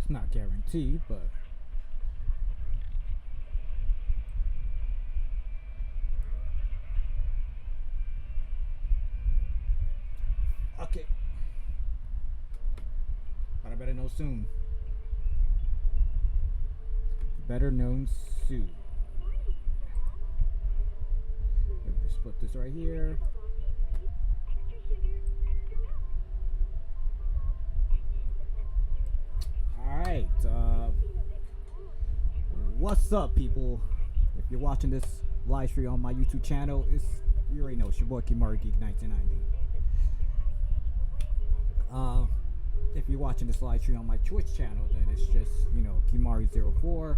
It's not guaranteed, but okay. But I better know soon. Better known soon. Let me just put this right here. Alright, what's up, people? If you're watching this live stream on my YouTube channel, you already know, it's your boy Kimari Geek 1990. If you're watching this live stream on my Twitch channel, then it's just, you know, Kimari04.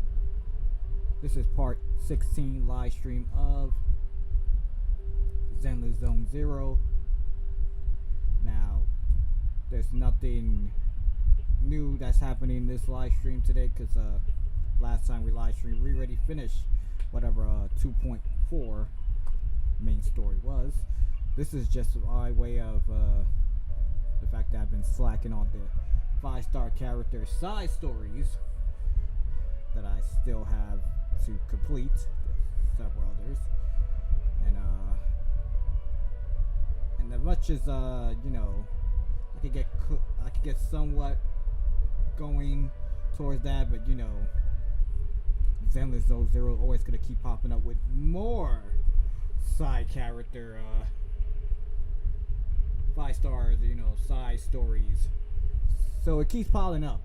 This is part 16 live stream of Zenless Zone Zero. Now, there's nothing new that's happening in this live stream today, because last time we live streamed, we already finished whatever 2.4 main story was. This is just my way of the fact that I've been slacking on the 5-star character side stories that I still have to complete. There's several others, and as much as you know, I could get somewhat going towards that, but you know, Zenless Zone Zero always gonna keep popping up with more side character 5 stars, you know, side stories. So it keeps piling up,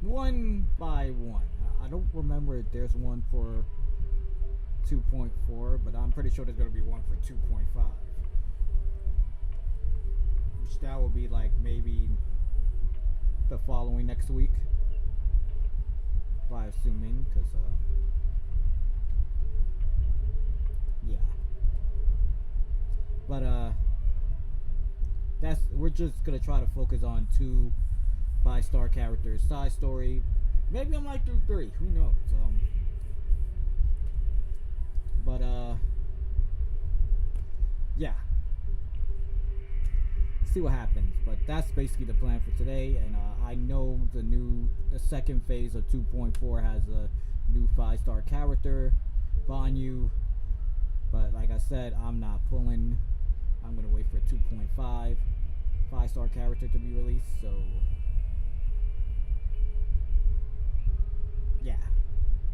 one by one. I don't remember if there's one for 2.4, but I'm pretty sure there's gonna be one for 2.5. Which that will be like maybe the following next week, if I'm assuming, because yeah. But we're just gonna try to focus on 2 5-star characters side story. Maybe I might do 3, who knows. But yeah, see what happens. But that's basically the plan for today. And I know the second phase of 2.4 has a new 5-star character, Banyu. But like I said, I'm not pulling. I'm gonna wait for 2.5 5-star character to be released. So yeah,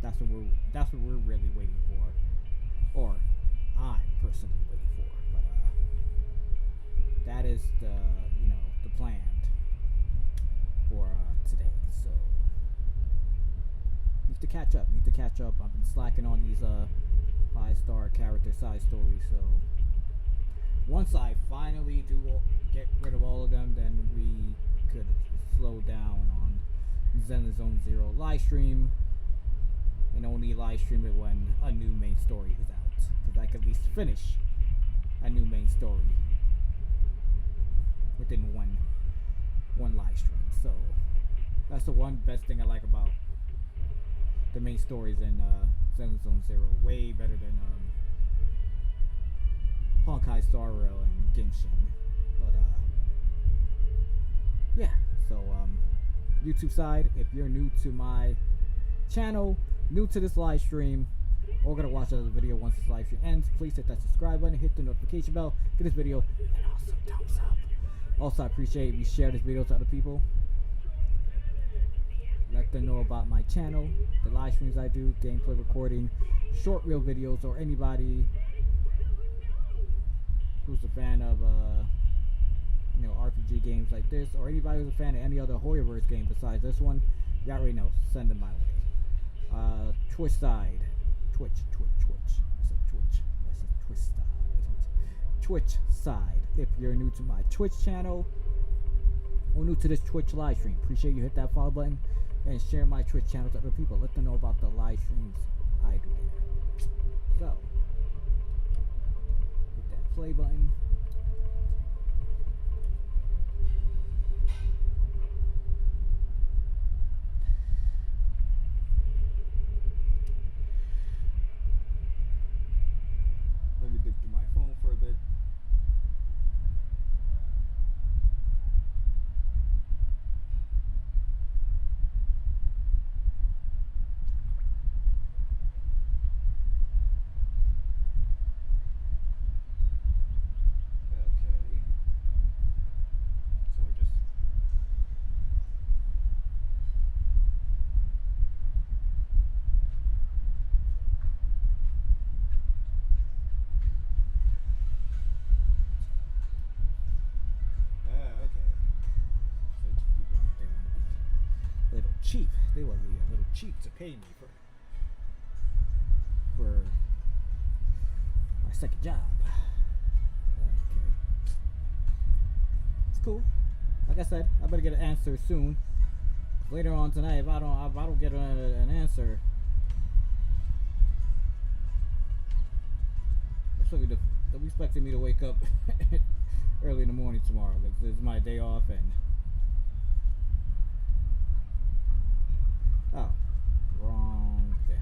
that's what we're really waiting for, or I'm personally waiting for. But that is the plan for today. So need to catch up. I've been slacking on these 5-star character side stories. So once I finally do get rid of all of them, then we could slow down on Zenless Zone Zero live stream, and only live stream it when a new main story is out, because I can at least finish a new main story within one live stream. So that's the one best thing I like about the main stories in Zenless Zone Zero. Way better than Honkai Star Rail and Genshin. But yeah, so YouTube side, if you're new to my channel, new to this live stream, or gonna watch another video once this live stream ends, please hit that subscribe button, hit the notification bell, give this video an awesome thumbs up. Also, I appreciate if you share this video to other people. Let them know about my channel, the live streams I do, gameplay recording, short reel videos, or anybody who's a fan of RPG games like this, or anybody who's a fan of any other Horrorverse game besides this one. You already know, send them my way. Twitch side, Twitch. I said Twitch side. Twitch side. If you're new to my Twitch channel or new to this Twitch live stream, appreciate you hit that follow button and share my Twitch channel to other people. Let them know about the live streams I do there. So hit that play button. Let me dig through my phone for a bit. little cheap. They were really a little cheap to pay me for my second job. Okay. It's cool. Like I said, I better get an answer soon. Later on tonight, if I don't get an answer, they'll be expecting me to wake up early in the morning tomorrow. Because this is my day off and oh, wrong thing.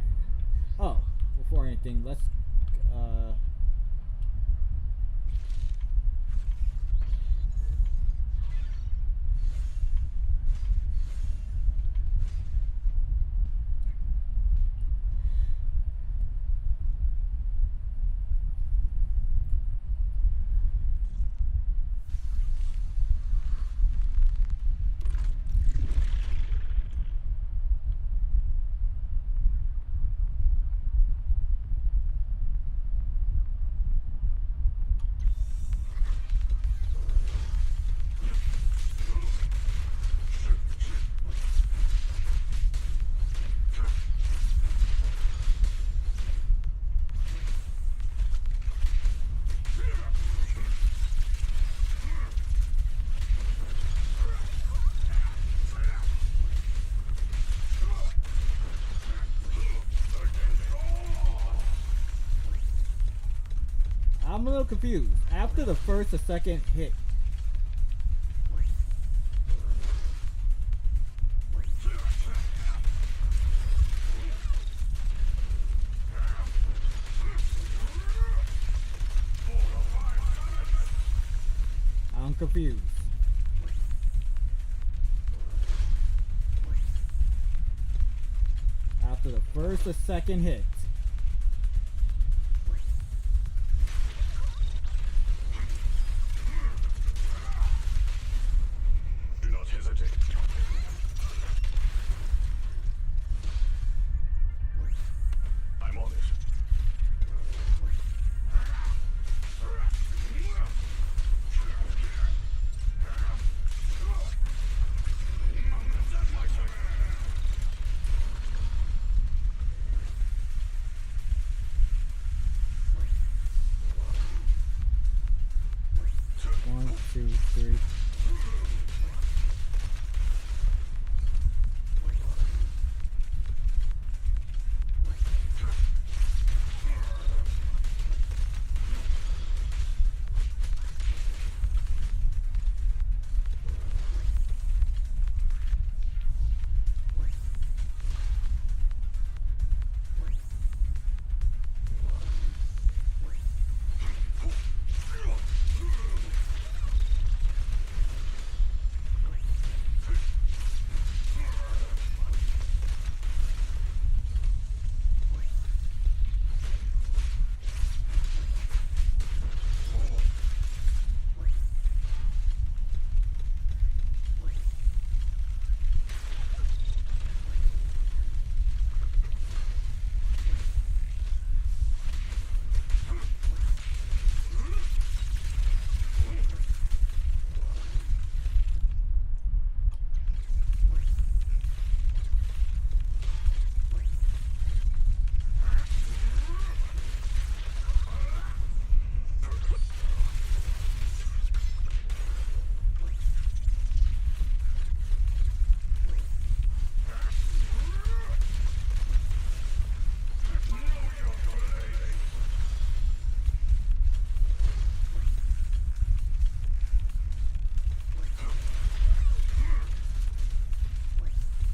Oh, before anything, let's I'm a little confused. After the first or second hit, I'm confused. After the first or second hit,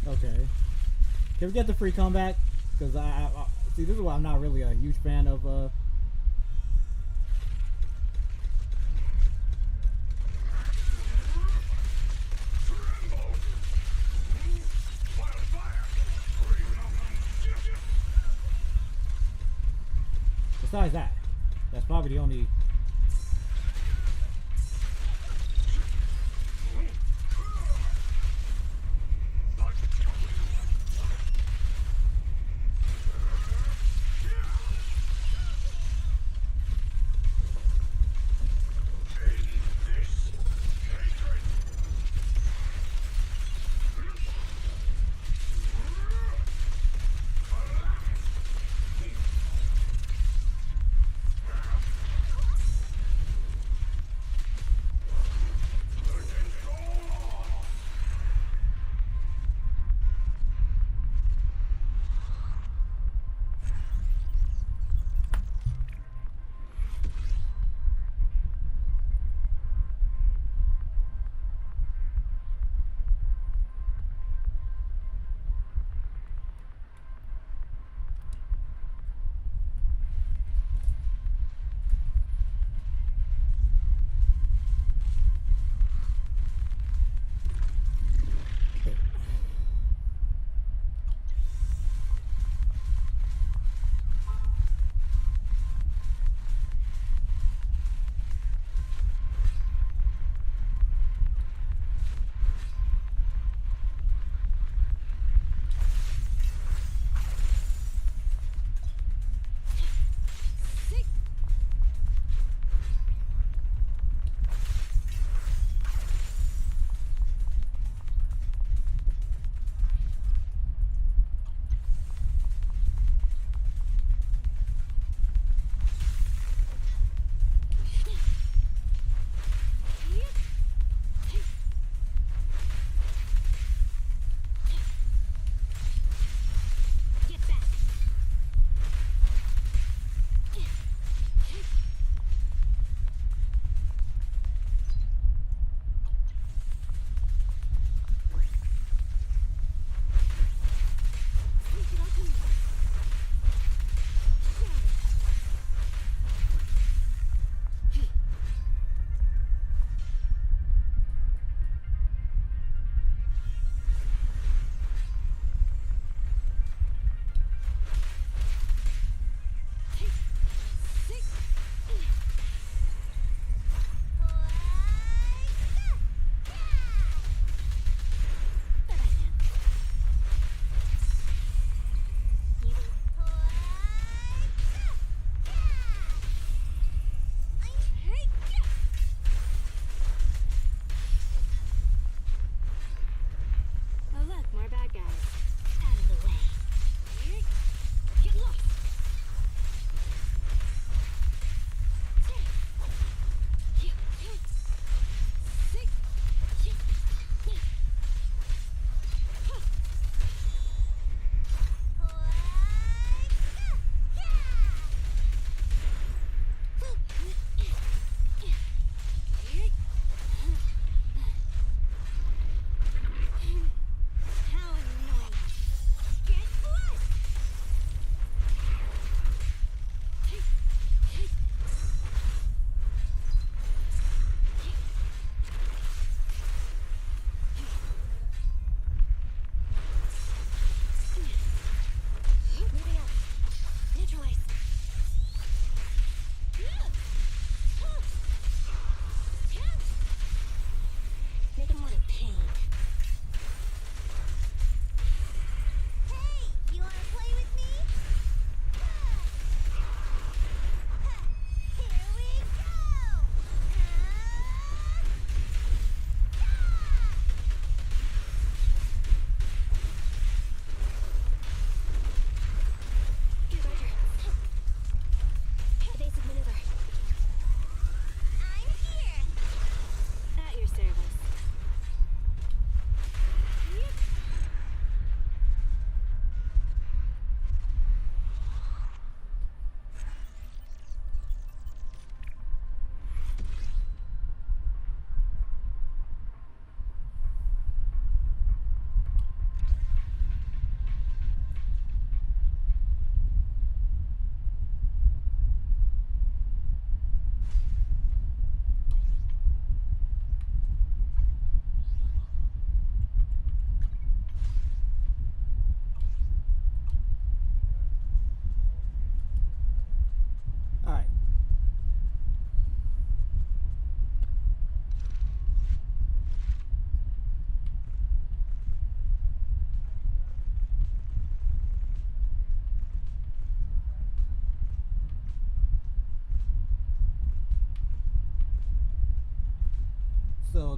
okay. Can we get the free comeback? Because I see, this is why I'm not really a huge fan of besides that, that's probably the only.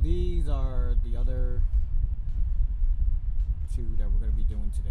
these are the other two that we're going to be doing today.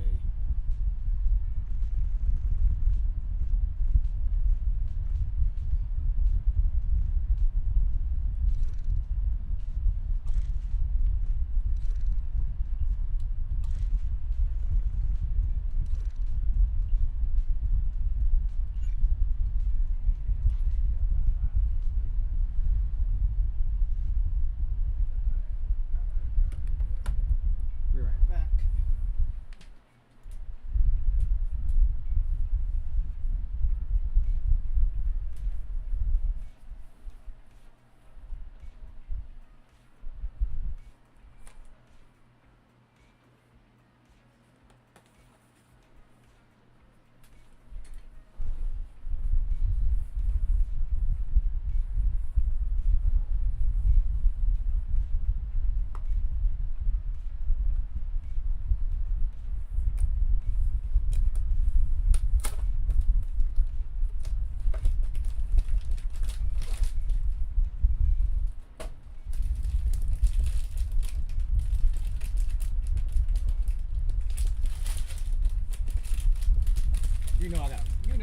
Be right back. You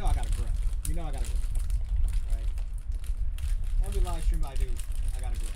know I got a grill. You know I got a grill. Right? Every live stream I do, I got a grill.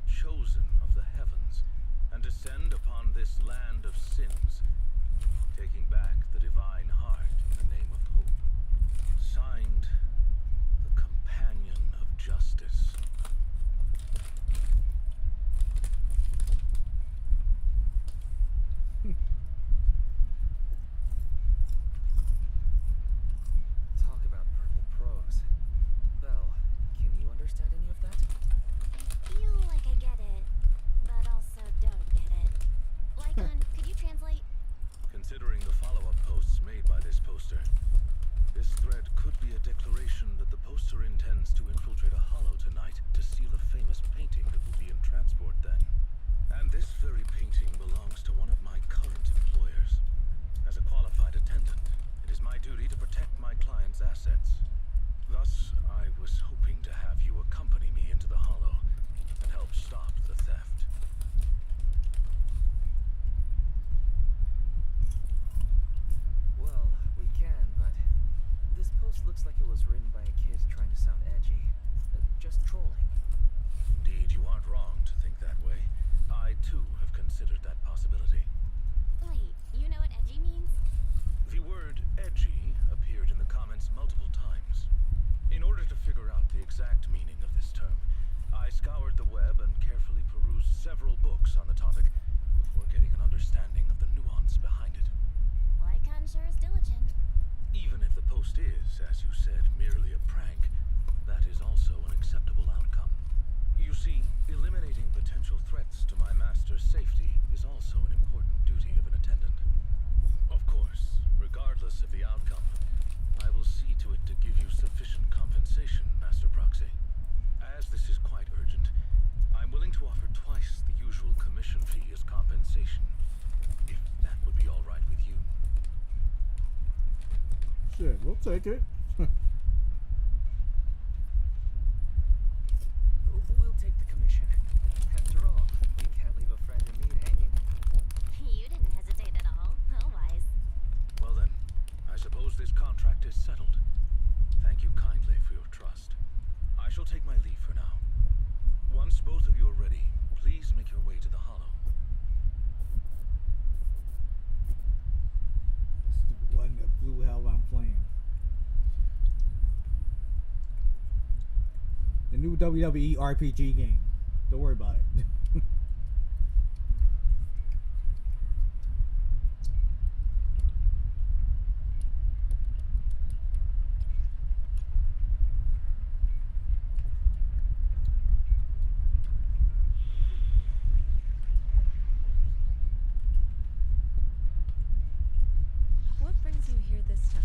chosen of the heavens, and descend upon this land of sins, taking back the divine heart in the name of hope. Signed, the Companion of Justice. Talk about purple prose. Belle, can you understand any of that? I feel like I get it, but also don't get it. Lycon, could you translate? Considering the follow-up posts made by this poster, this thread could be a declaration that the poster intends to infiltrate a hollow tonight to steal a famous painting that will be in transport then. And this very painting belongs to one of my current employers. As a qualified attendant, it is my duty to protect my client's assets. Thus, I was hoping to have you accompany me into the hollow and help stop the theft. Well, we can, but this post looks like it was written by a kid trying to sound edgy. Just trolling. Indeed, you aren't wrong to think that way. I, too, have considered that possibility. Wait, you know what edgy means? The word edgy appeared in the comments multiple times. In order to figure out the exact meaning of this term, I scoured the web and carefully perused several books on the topic before getting an understanding of the nuance behind it. Lycon sure is diligent. Even if the post is, as you said, merely a prank, that is also an acceptable outcome. You see, eliminating potential threats to my master's safety is also an important duty of an attendant. Of course, regardless of the outcome, I will see to it to give you sufficient compensation, Master Proxy. As this is quite urgent, I'm willing to offer twice the usual commission fee as compensation, if that would be all right with you. Shit, we'll take it. We'll take the commission. After all, we can't leave a friend in need hanging. You didn't hesitate at all. How wise. Well then, I suppose this contract is settled. Thank you kindly for your trust. I shall take my leave for now. Once both of you are ready, please make your way to the hollow. Stupid one that blew hell I'm playing. The new WWE RPG game. Don't worry about it. What brings you here this time?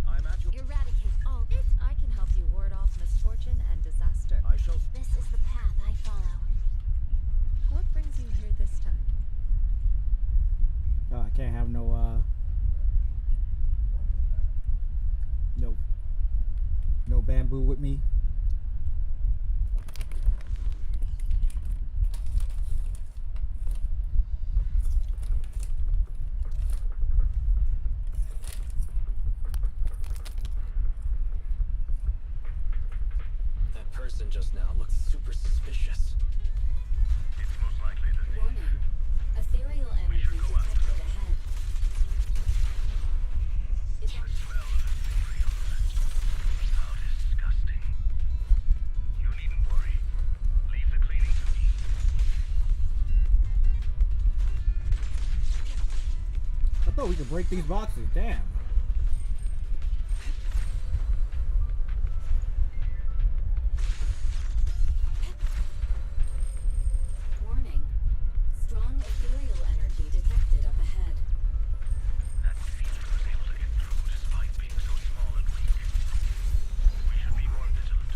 I'm at your... Eradicate all this. I can help you ward off misfortune and disaster. I shall... This is the path I follow. What brings you here this time? I can't have no no bamboo with me. That person just now looked super suspicious. It's most likely the thing. Warning. Ethereal energy go out. detected ahead. The smell of ethereal. How disgusting. You needn't worry. Leave the cleaning to me. I thought we could break these boxes. Damn. Warning. Strong ethereal energy detected up ahead. That thief was able to get through despite being so small and weak. We should be more vigilant.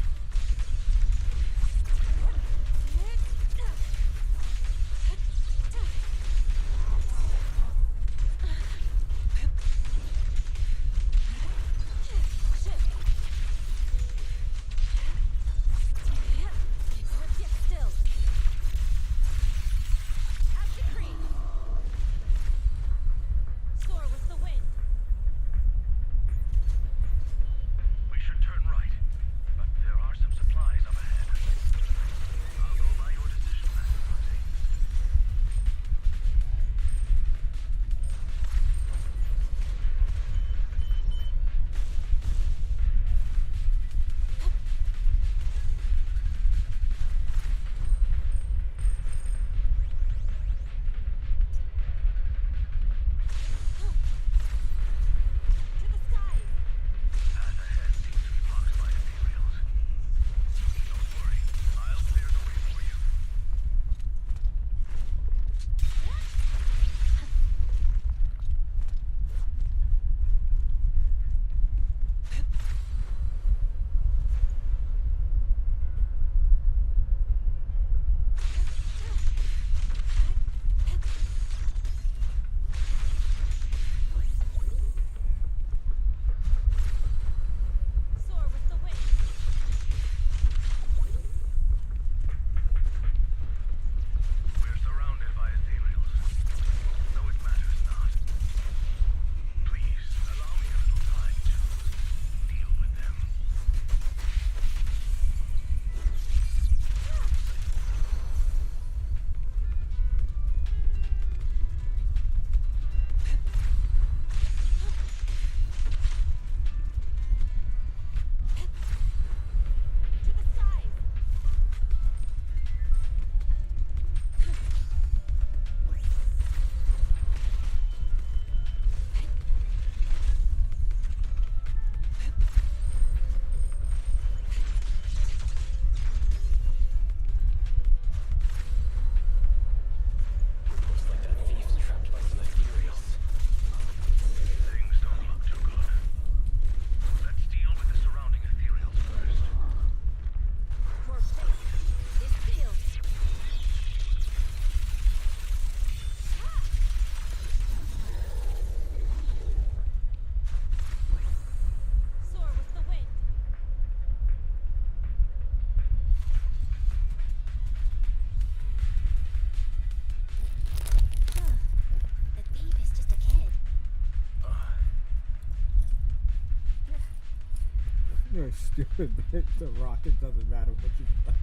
stupid. The rocket doesn't matter what you play.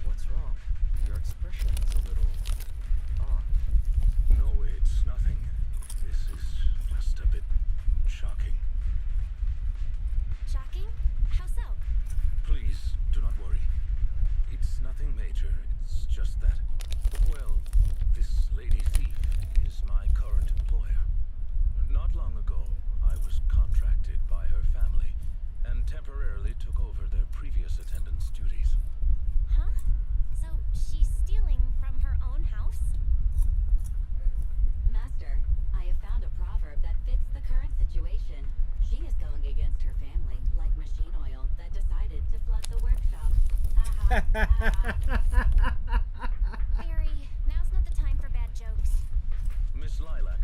What's wrong? Your expression is a little off. No, it's nothing. This is just a bit shocking. Shocking? How so? Please, do not worry. It's nothing major. It's just that, well, this lady thief is my current employer. Not long ago, I was contracted by her family and temporarily took over their previous attendant's duties. Huh? So she's stealing from her own house? Master, I have found a proverb that fits the current situation. She is going against her family, like machine oil that decided to flood the workshop. Barry, now's not the time for bad jokes. Miss Lilac,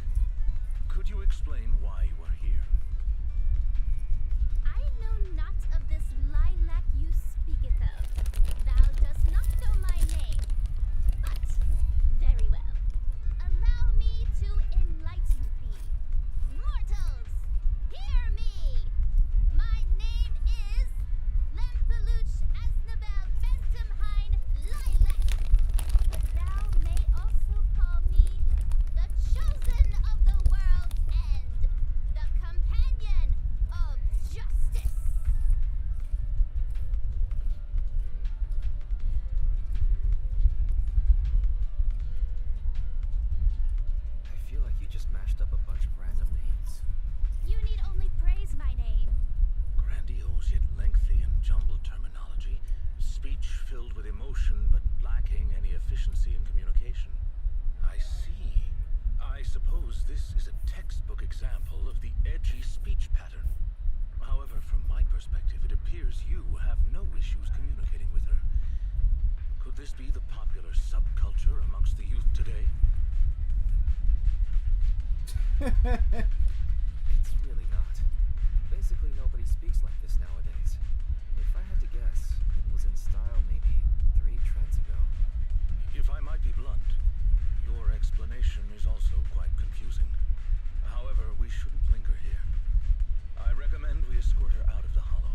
could you explain why you are here? I know not of this lilac you speaketh of. Thou dost not know my name. But, very well. Allow me to enlighten thee. Mortals, hear me! My name is Lempeluch Asnabel Bentham Lilac. But thou may also call me the chosen of the world's end, the companion of justice. I feel like you just mashed up a bunch of random names. You need only praise my name. Grandiose yet lengthy and jumbled terminology, speech filled with emotion but lacking any efficiency in communication. I see. I suppose this is a textbook example of the edgy speech pattern. However, from my perspective, it appears you have no issues communicating with her. Could this be the popular subculture amongst the youth today? It's really not. Basically, nobody speaks like this nowadays. If I had to guess, it was in style maybe 3 trends ago. If I might be blunt, your explanation is also quite confusing. However, we shouldn't linger here. I recommend we escort her out of the hollow.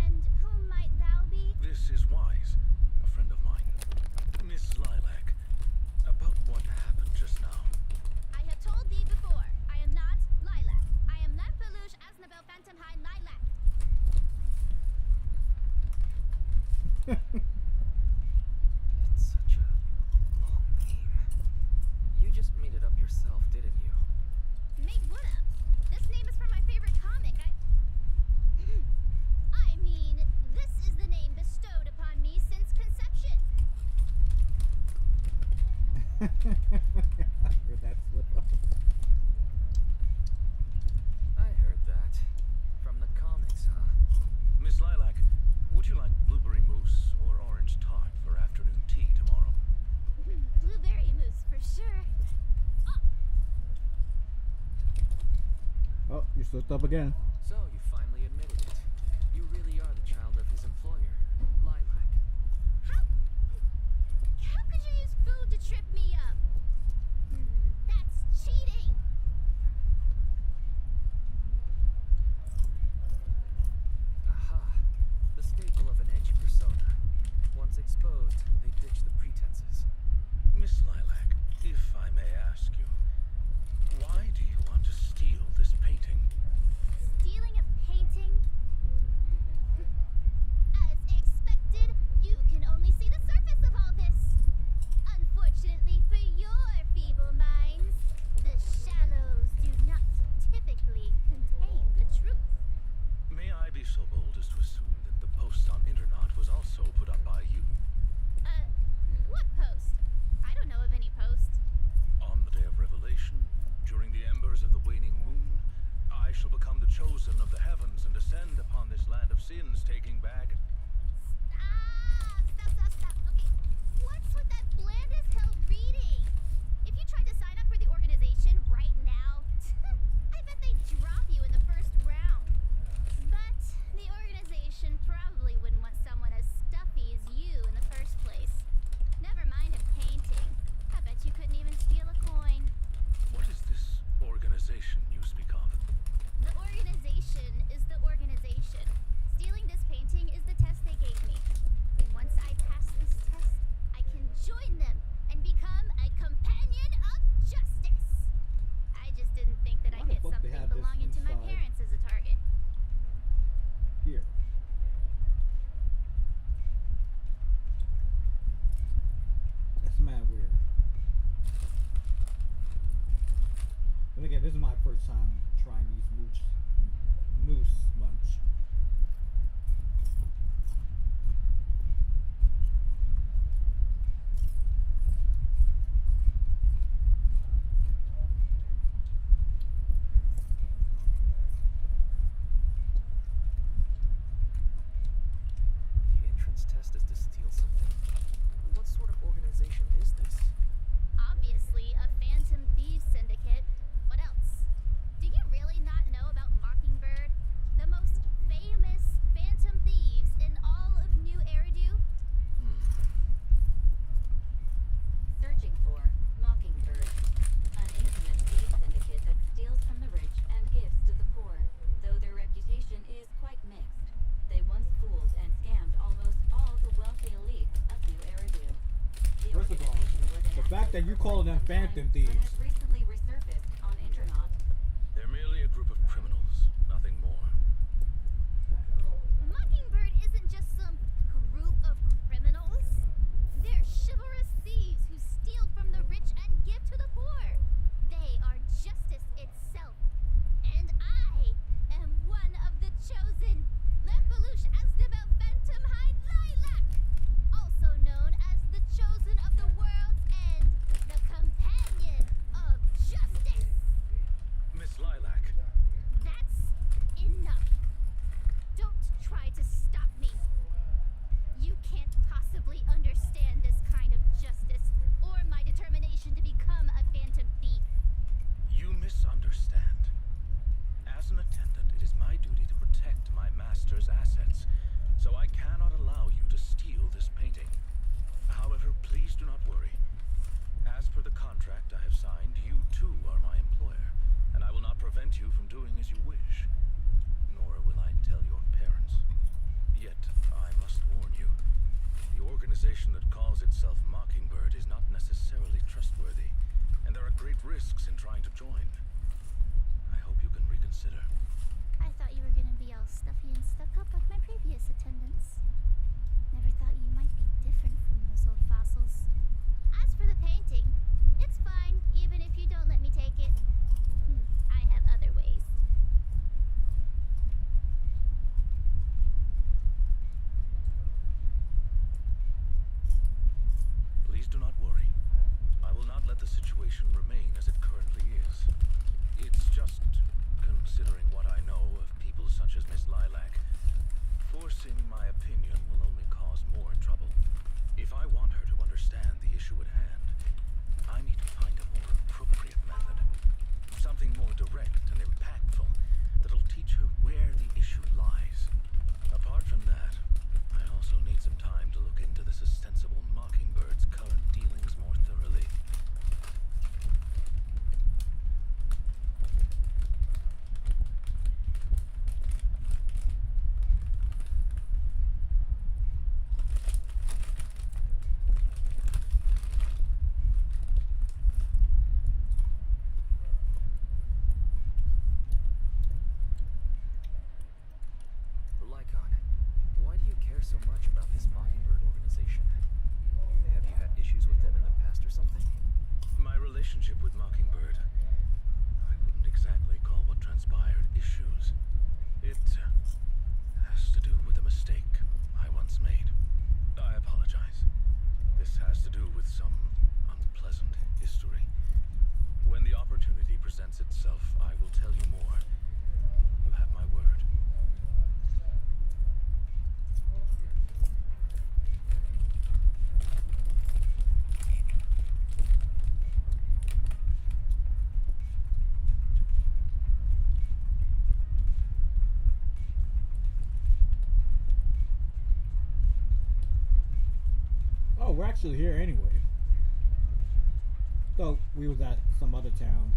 And whom might thou be? This is Wise, a friend of mine. Miss Lilac, about what happened just now. I have told thee before, I am not Lilac. I am Lempeluch Asnabel Phantomhine Lilac. It's such a long name. You just made it up yourself, didn't you? Made what up? This name is from my favorite comic. I mean, this is the name bestowed upon me since conception. That's little. I heard that. From the comics, huh? Miss Lilac, would you like blueberry mousse or orange tart for afternoon tea tomorrow? Blueberry mousse for sure. Oh, you slipped up again. So, you finally admitted it. You really are the child of his employer, Lilac. How could you use food to trip me up? That's cheating. Aha. The staple of an edgy persona. Once exposed, they ditch the pretenses. Miss Lilac, if I may ask you, why do you want to steal this painting? Steal time trying these moose munch. The entrance test is to steal something? What sort of organization is this? Obviously, a phantom thieves syndicate. What else? Do you really not know about Mockingbird? The most famous phantom thieves in all of New Eridu? Searching for Mockingbird, an infamous thief syndicate that steals from the rich and gives to the poor. Though their reputation is quite mixed, they once fooled and scammed almost all the wealthy elites of New Eridu. The First of all, organization was the inactive fact that you for calling quite them some time, phantom but thieves. has recently resurfaced on Internet. They're merely a group of criminals, nothing more. Mockingbird isn't just some group of criminals. They're chivalrous thieves who steal from the rich and give to the poor. They are justice itself. And I am one of the chosen. Lempelush Asdebel Phantom Hide Lilac, also known as the chosen of the world's end, the companion of justice. Miss Lilac, That's enough. Don't try to stop me. You can't possibly understand this kind of justice or my determination to become a phantom thief. you misunderstand. As an attendant, it is my duty to protect my master's assets, so I cannot allow you to steal this painting. However, please do not worry. As per the contract I have signed, you too are my employer, and I will not prevent you from doing as you wish. Nor will I tell your parents. Yet, I must warn you. The organization that calls itself Mockingbird is not necessarily trustworthy, and there are great risks in trying to join. I hope you can reconsider. I thought you were gonna be all stuffy and stuck up like my previous attendants. Never thought you might be different from those old fossils. As for the painting, it's fine, even if you don't let me take it. I have other ways. Please do not worry. I will not let the situation remain as it currently is. It's just, considering what I know of people such as Miss Lilac, forcing my opinion will only cause more trouble. If I want her to understand the issue at hand, I need to find a more appropriate method. Something more direct and impactful that'll teach her where the issue lies. Apart from that, I also need some time to look into this ostensible Mockingbird's current dealings more thoroughly. Lycon, why do you care so much about this Mockingbird organization? Have you had issues with them in the past or something? My relationship with Mockingbird, I wouldn't exactly call what transpired issues. It has to do with a mistake I once made. I apologize. This has to do with some unpleasant history. When the opportunity presents itself, I will tell you more. You have my word. Oh, we're actually here anyway. Though we was at some other town.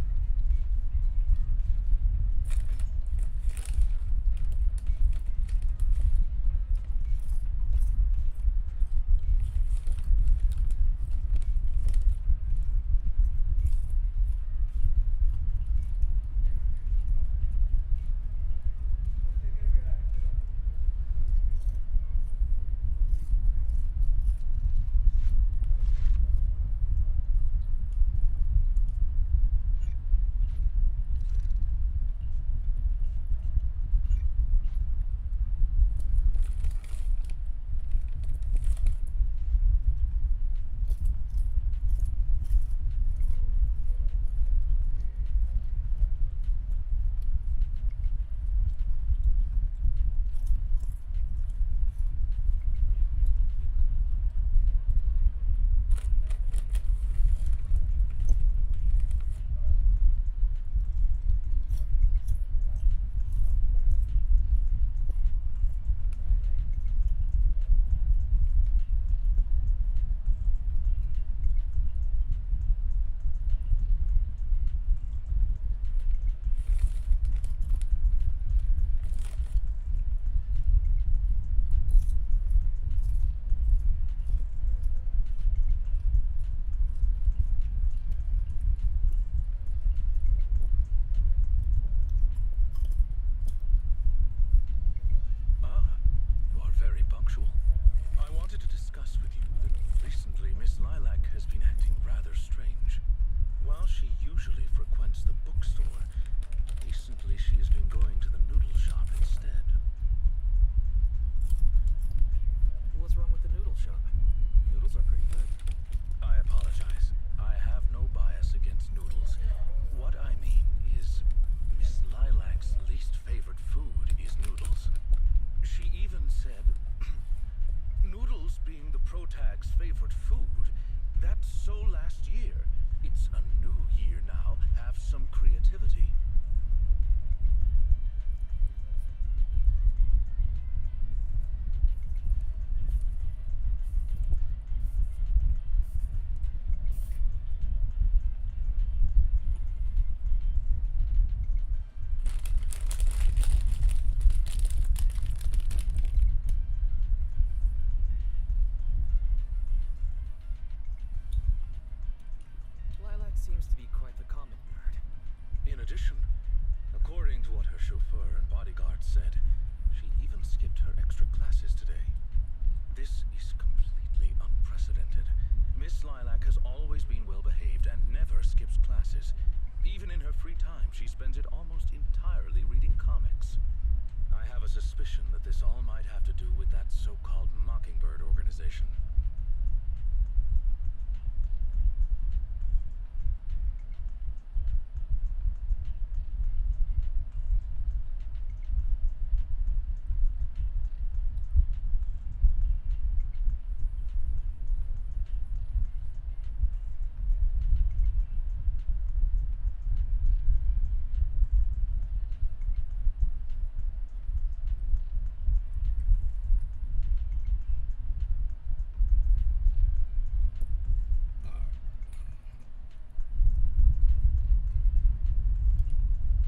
has always been well behaved and never skips classes. Even in her free time, she spends it almost entirely reading comics. I have a suspicion that this all might have to do with that so-called Mockingbird organization.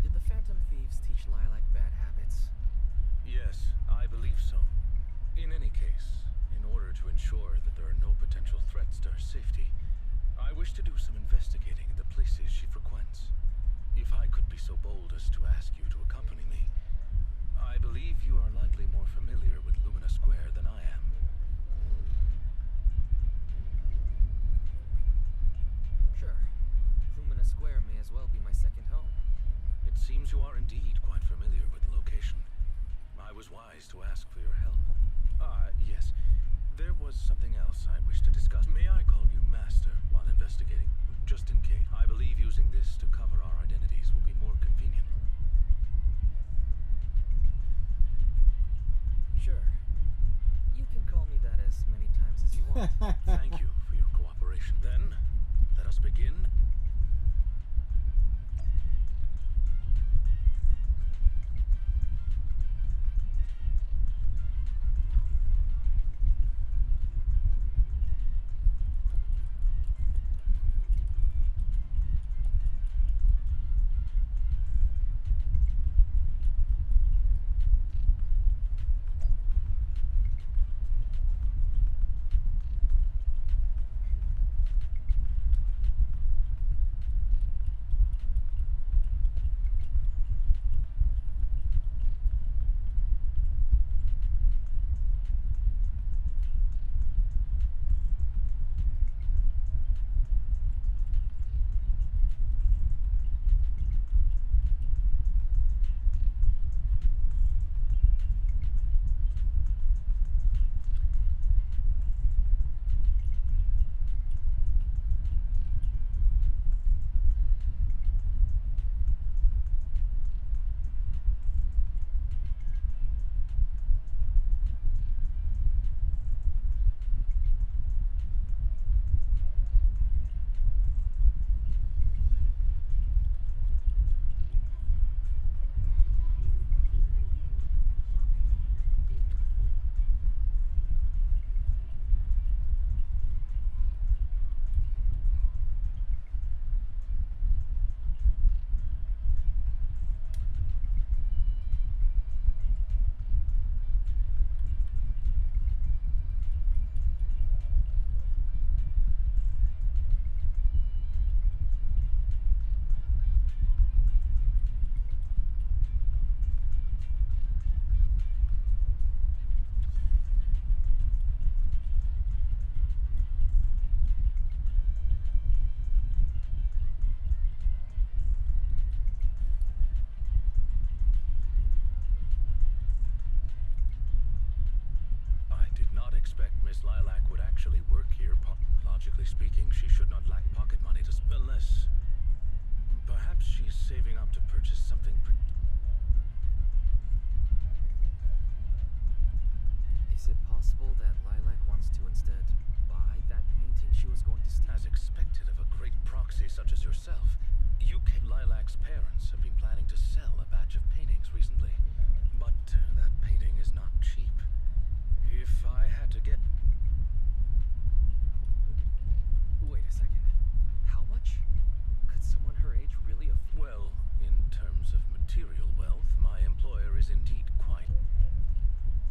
Did the Phantom Thieves teach Lilac bad habits? Yes, I believe so. In any case, in order to ensure that there are no potential threats to her safety, I wish to do some investigating in the places she frequents. If I could be so bold as to ask you to accompany me, I believe you are likely more familiar with Lumina Square than I am. Sure. Lumina Square may as well be my second home. It seems you are indeed quite familiar with the location. I was wise to ask for your help. Yes. There was something else I wish to discuss. May I call you Master while investigating? Just in case. I believe using this to cover our identities will be more convenient. Sure. You can call me that as many times as you want. Thank you for your cooperation. Then, let us begin. Lilac would actually work here. Logically speaking, she should not lack pocket money to unless... Perhaps she's saving up to purchase something Is it possible that Lilac wants to instead buy that painting she was going to steal? As expected of a great proxy such as yourself, Lilac's parents have been planning to sell a batch of paintings recently. But that painting is not cheap. If I had to get... Wait a second. How much? Could someone her age really afford? Well, in terms of material wealth, my employer is indeed quite...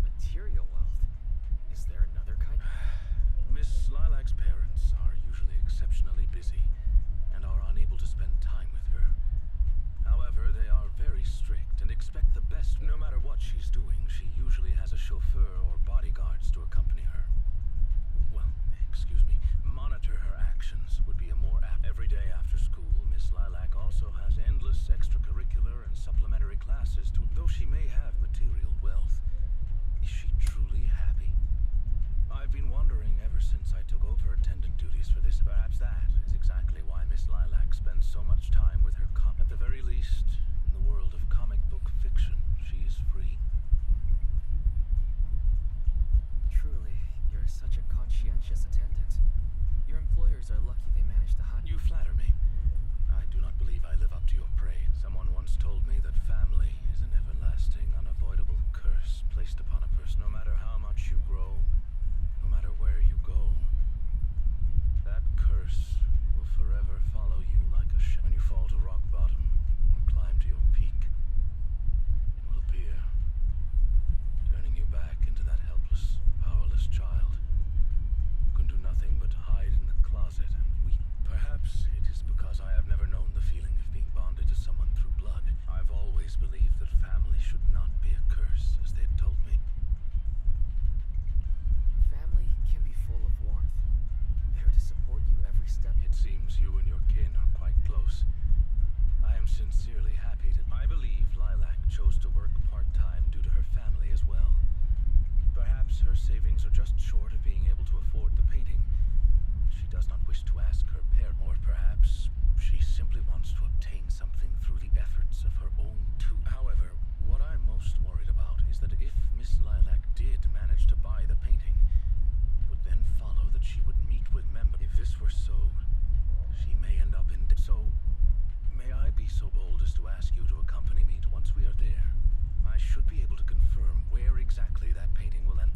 Material wealth? Is there another kind? Miss Lilac's parents are usually exceptionally busy and are unable to spend time with her. However, they are very strict and expect the best. No matter what she's doing, she usually has a chauffeur or bodyguards to accompany her. Well, excuse me, monitor her actions. Outsiders are lucky they managed to hide. You flatter me. I do not believe I live up to your praise. Someone once told me that family is an everlasting, unavoidable curse placed upon a person. No matter how much you grow, no matter where you go, that curse will forever follow you like a shadow. When you fall to rock bottom or climb to your peak, it will appear, turning you back into that helpless, powerless child who can do nothing but hide in the closet and weep. Perhaps it is because I have never known the feeling of being bonded to someone through blood. I've always believed that family should not be a curse, as they had told me. Family can be full of warmth. There to support you every step. It seems you and your kin are quite close. I am sincerely happy to... I believe Lilac chose to work part-time due to her family as well. Perhaps her savings are just short of being able to afford the painting. She does not wish to ask her parent, or perhaps she simply wants to obtain something through the efforts of her own too. However, what I'm most worried about is that if Miss Lilac did manage to buy the painting, it would then follow that she would meet with members. If this were so, she may end up in... So, may I be so bold as to ask you to accompany me to once we are there? I should be able to confirm where exactly that painting will end.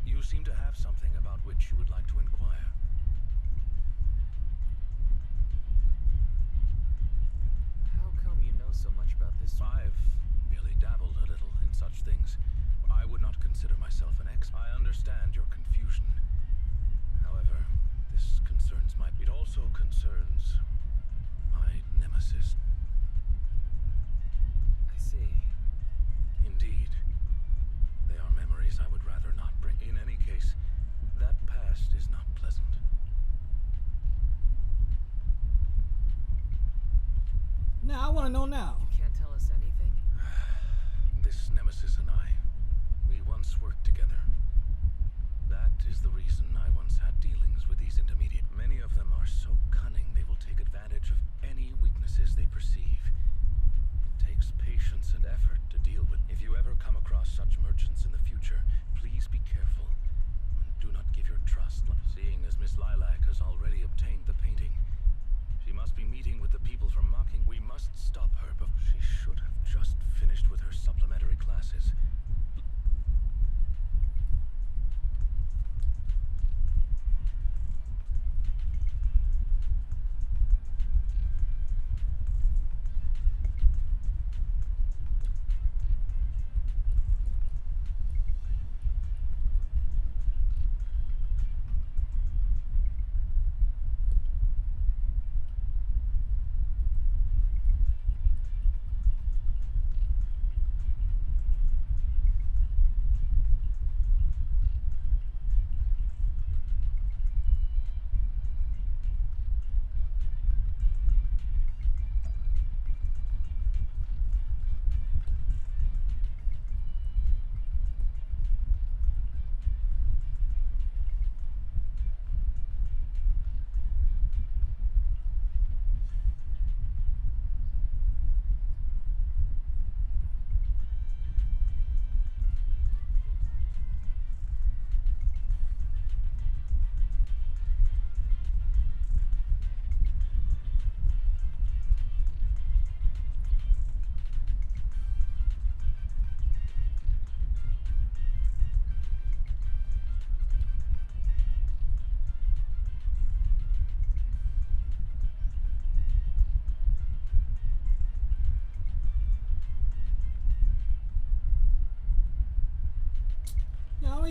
You seem to have something about which you would like to inquire. How come you know so much about this? I've merely dabbled a little in such things. I would not consider myself an expert. I understand your confusion. However, this concerns my... It also concerns my nemesis. I see. Indeed. They are memories I would rather not bring. In any case, that past is not pleasant. Now I want to know now. You can't tell us anything? This nemesis and I, we once worked together. That is the reason I once had dealings with these intermediate. Many of them are so cunning they will take advantage of any weaknesses they perceive. It takes patience and effort to deal with. If you ever come across such merchants in the future, please be careful and do not give your trust. Seeing as Miss Lilac has already obtained the painting, she must be meeting with the people from Mocking. We must stop her, but she should have just finished with her supplementary classes.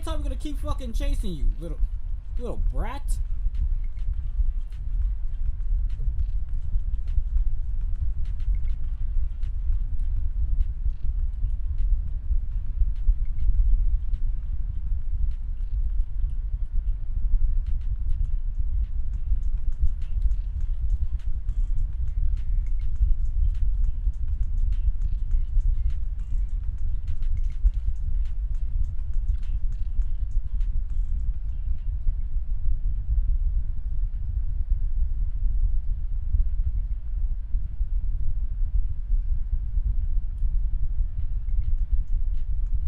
time we're gonna keep fucking chasing you, little brat?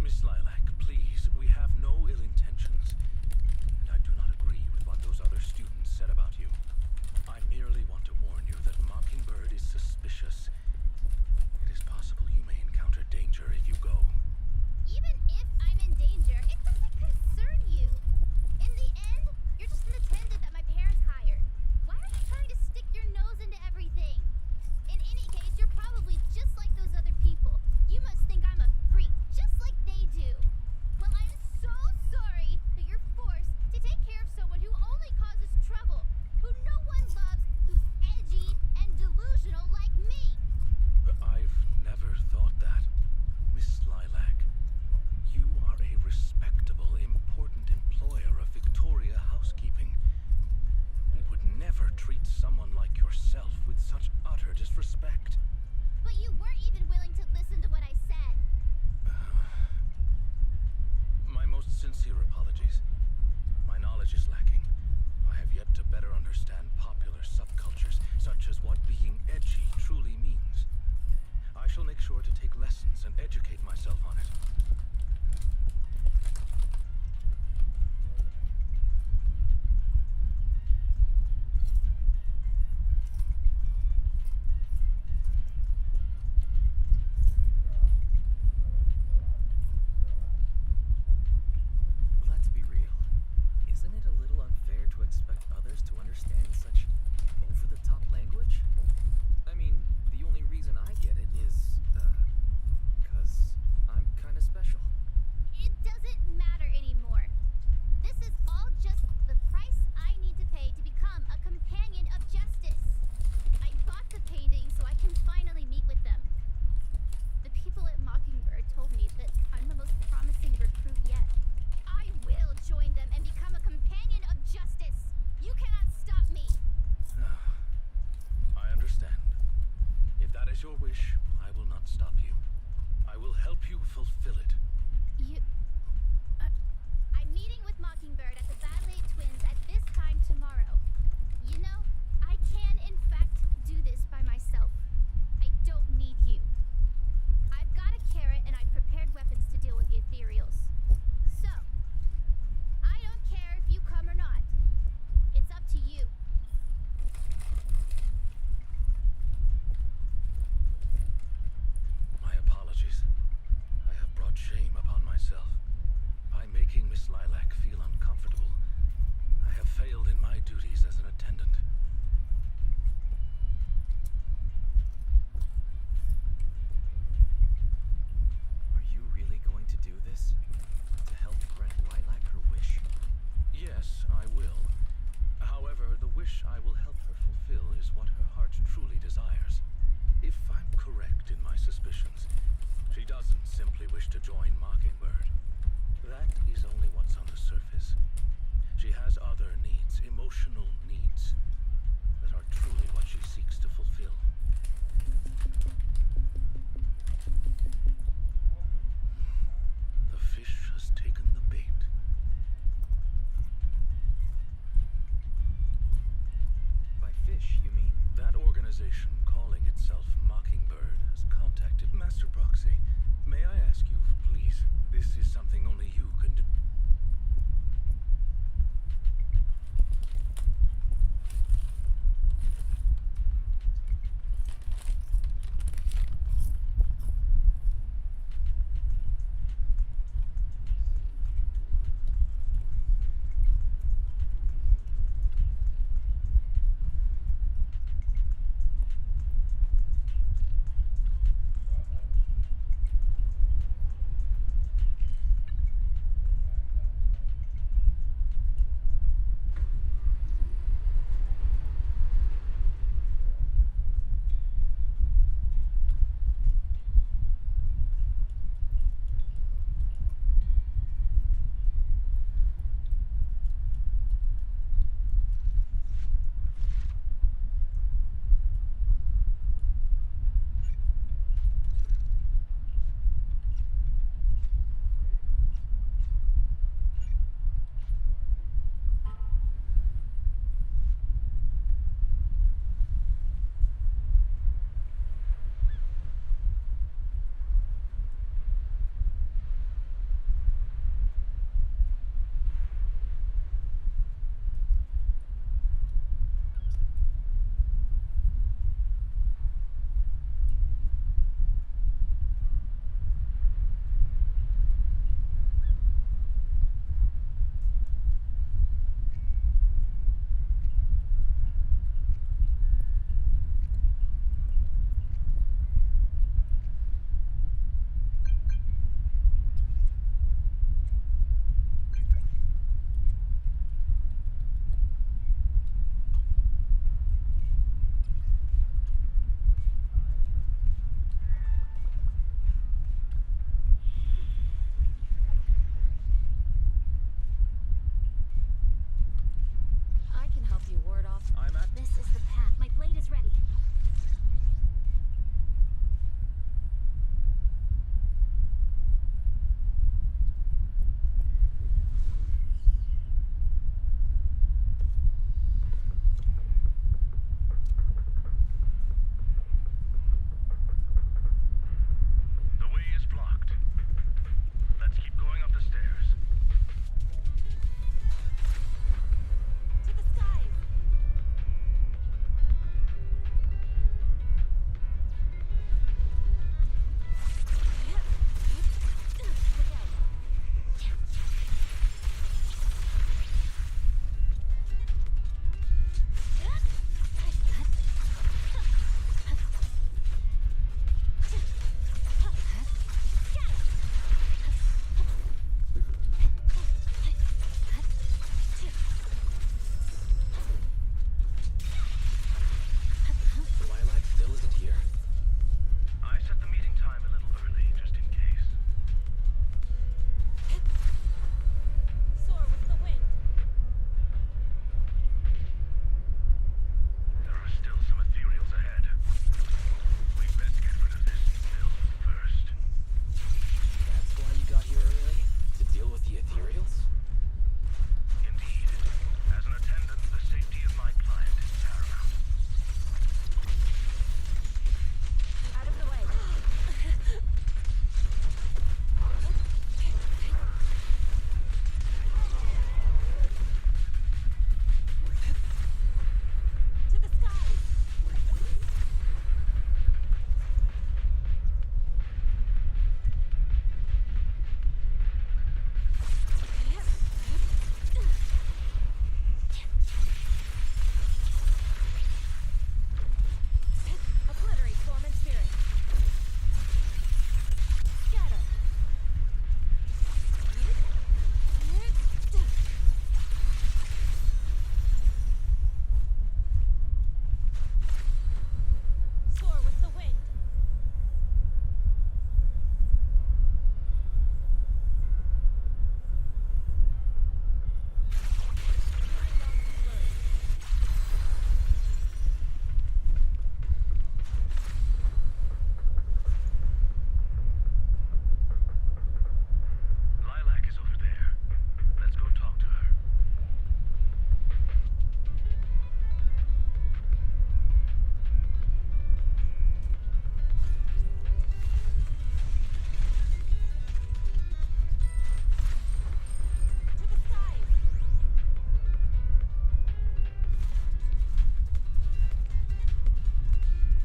Miss Lilac, please, we have no ill intentions. And I do not agree with what those other students said about you. I merely want to warn you that Mockingbird is suspicious. It is possible you may encounter danger if you go. Even if I'm in danger, it doesn't concern you. In the end, you're just an attendant that my parents hired. Why are you trying to stick your nose into everything? In any case, you're probably just like those other people. You must think I'm a freak, just like they do. Well, I'm so sorry that you're forced to take care of someone who only causes trouble, who no one loves, who's edgy and delusional like me. I've never thought that. Miss Lilac, you are a respectable, important employer of Victoria Housekeeping. We would never treat someone like yourself with such utter disrespect. But you weren't even willing to listen to what I said. My most sincere apologies. My knowledge is lacking. I have yet to better understand popular subcultures, such as what being edgy truly means. I shall make sure to take lessons and educate myself on it. Let's be real. Isn't it a little unfair to expect others to understand such over-the-top language? I mean, the only reason I get it is, 'cause I'm kinda special. It doesn't matter anymore. This is all just the price I need to pay to become a companion of justice. I bought the painting so I can finally meet with them. The people at Mockingbird told me that I'm the most promising recruit yet. I will join them and become a companion of justice. You cannot stop me. I understand. If that is your wish, I will not stop you. I will help you fulfill it. I'm meeting with Mockingbird at the Ballet Twins at this time tomorrow. You know, I can in fact do this by myself. I don't need you. I've got a carrot and I've prepared weapons to deal with the ethereals. So, I don't care if you come or not. It's up to you. My apologies. I have brought shame upon myself. By making Miss Lilac feel uncomfortable, I have failed in my duties as an attendant. Are you really going to do this? To help grant Lilac her wish? Yes, I will. However, the wish I will help her fulfill is what her heart truly desires. If I'm correct in my suspicions, she doesn't simply wish to join Mockingbird. That is only what's on the surface. She has other needs, emotional needs, that are truly what she seeks to fulfill. The fish has taken the bait. By fish, you mean? That organization calling itself Mockingbird has contacted Master Proxy. May I ask you, please? This is something only you can do.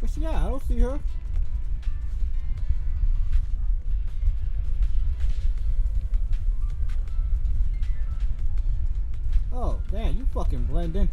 Where's she at? I don't see her. Oh, damn, you fucking blend in.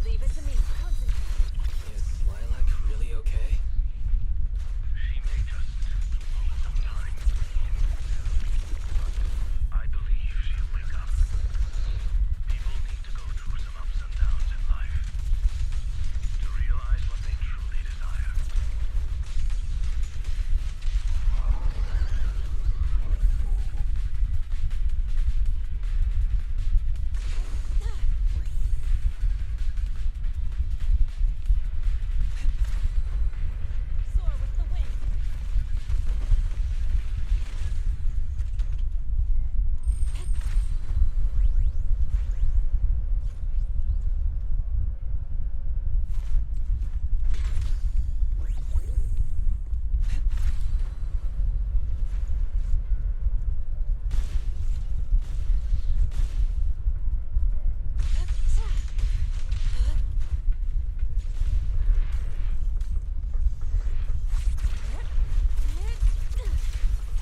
Leave it to me. Concentrate. Is Lilac really okay? She may just lose some time. But I believe she'll wake up. People need to go through some ups and downs in life to realize what they truly desire. Soar with the wind.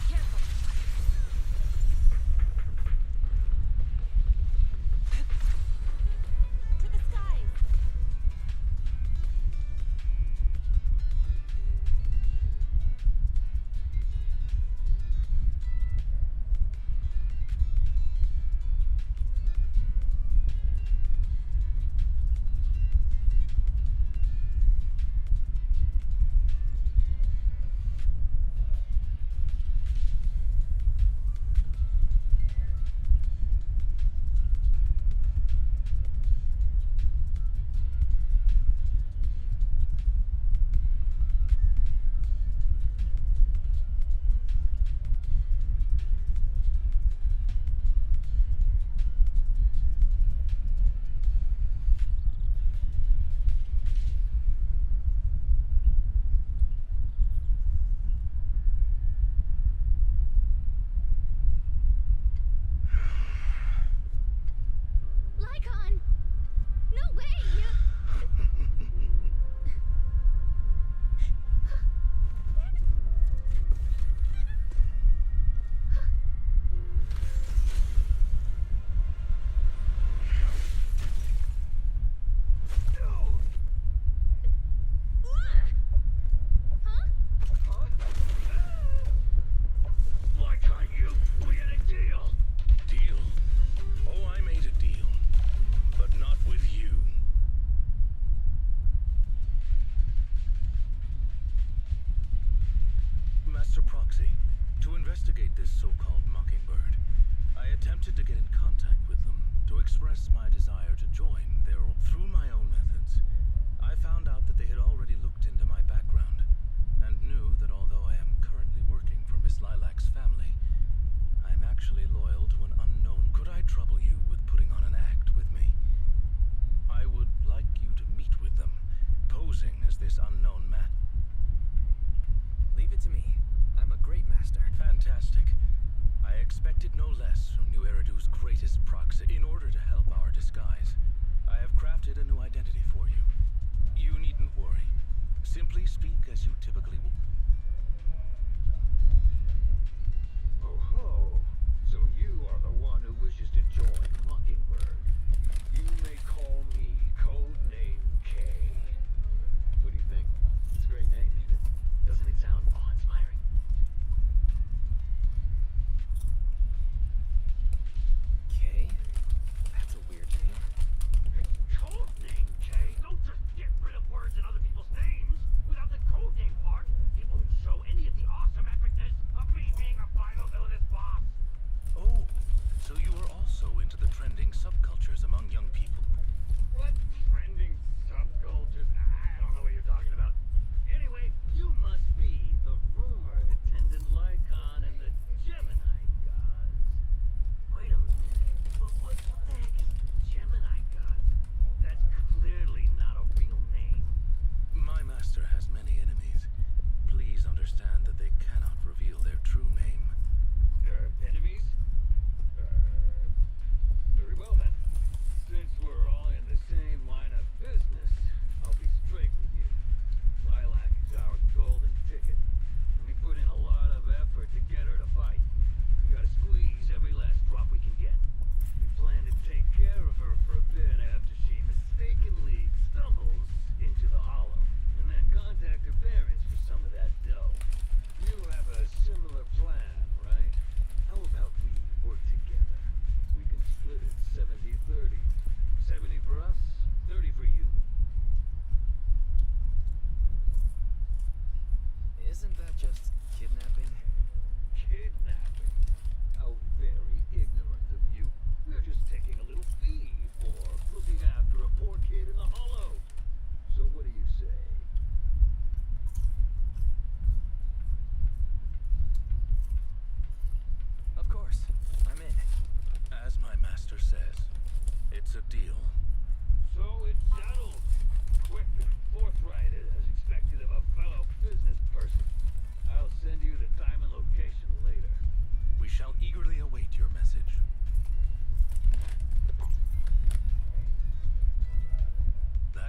Careful. To the skies. Lycon! No way! Why can't you? We had a deal. Deal? Oh, I made a deal. But not with you. Master Proxy, to investigate this so-called Mockingbird, I attempted to get in contact with them to express my desire to join their through my own methods. I found out that they had already looked into my background and knew that although I am currently working for Miss Lilac's family, I am actually loyal to an unknown. Could I trouble you with putting on an act with me? I would like you to meet with them, posing as this unknown man. Leave it to me. I'm a great master. Fantastic. I expected no less from New Eridu's greatest proxy. In order to help our disguise, I have crafted a new identity for you. You needn't worry. Simply speak as you typically would. Oh ho! So you are the one who wishes to join Mockingbird. You may call me Codename K. What do you think? It's a great name, ain't it? Doesn't it sound awe-inspiring? K? That's a weird name. Codename K! Don't just get rid of words in other people's names! Without the codename part,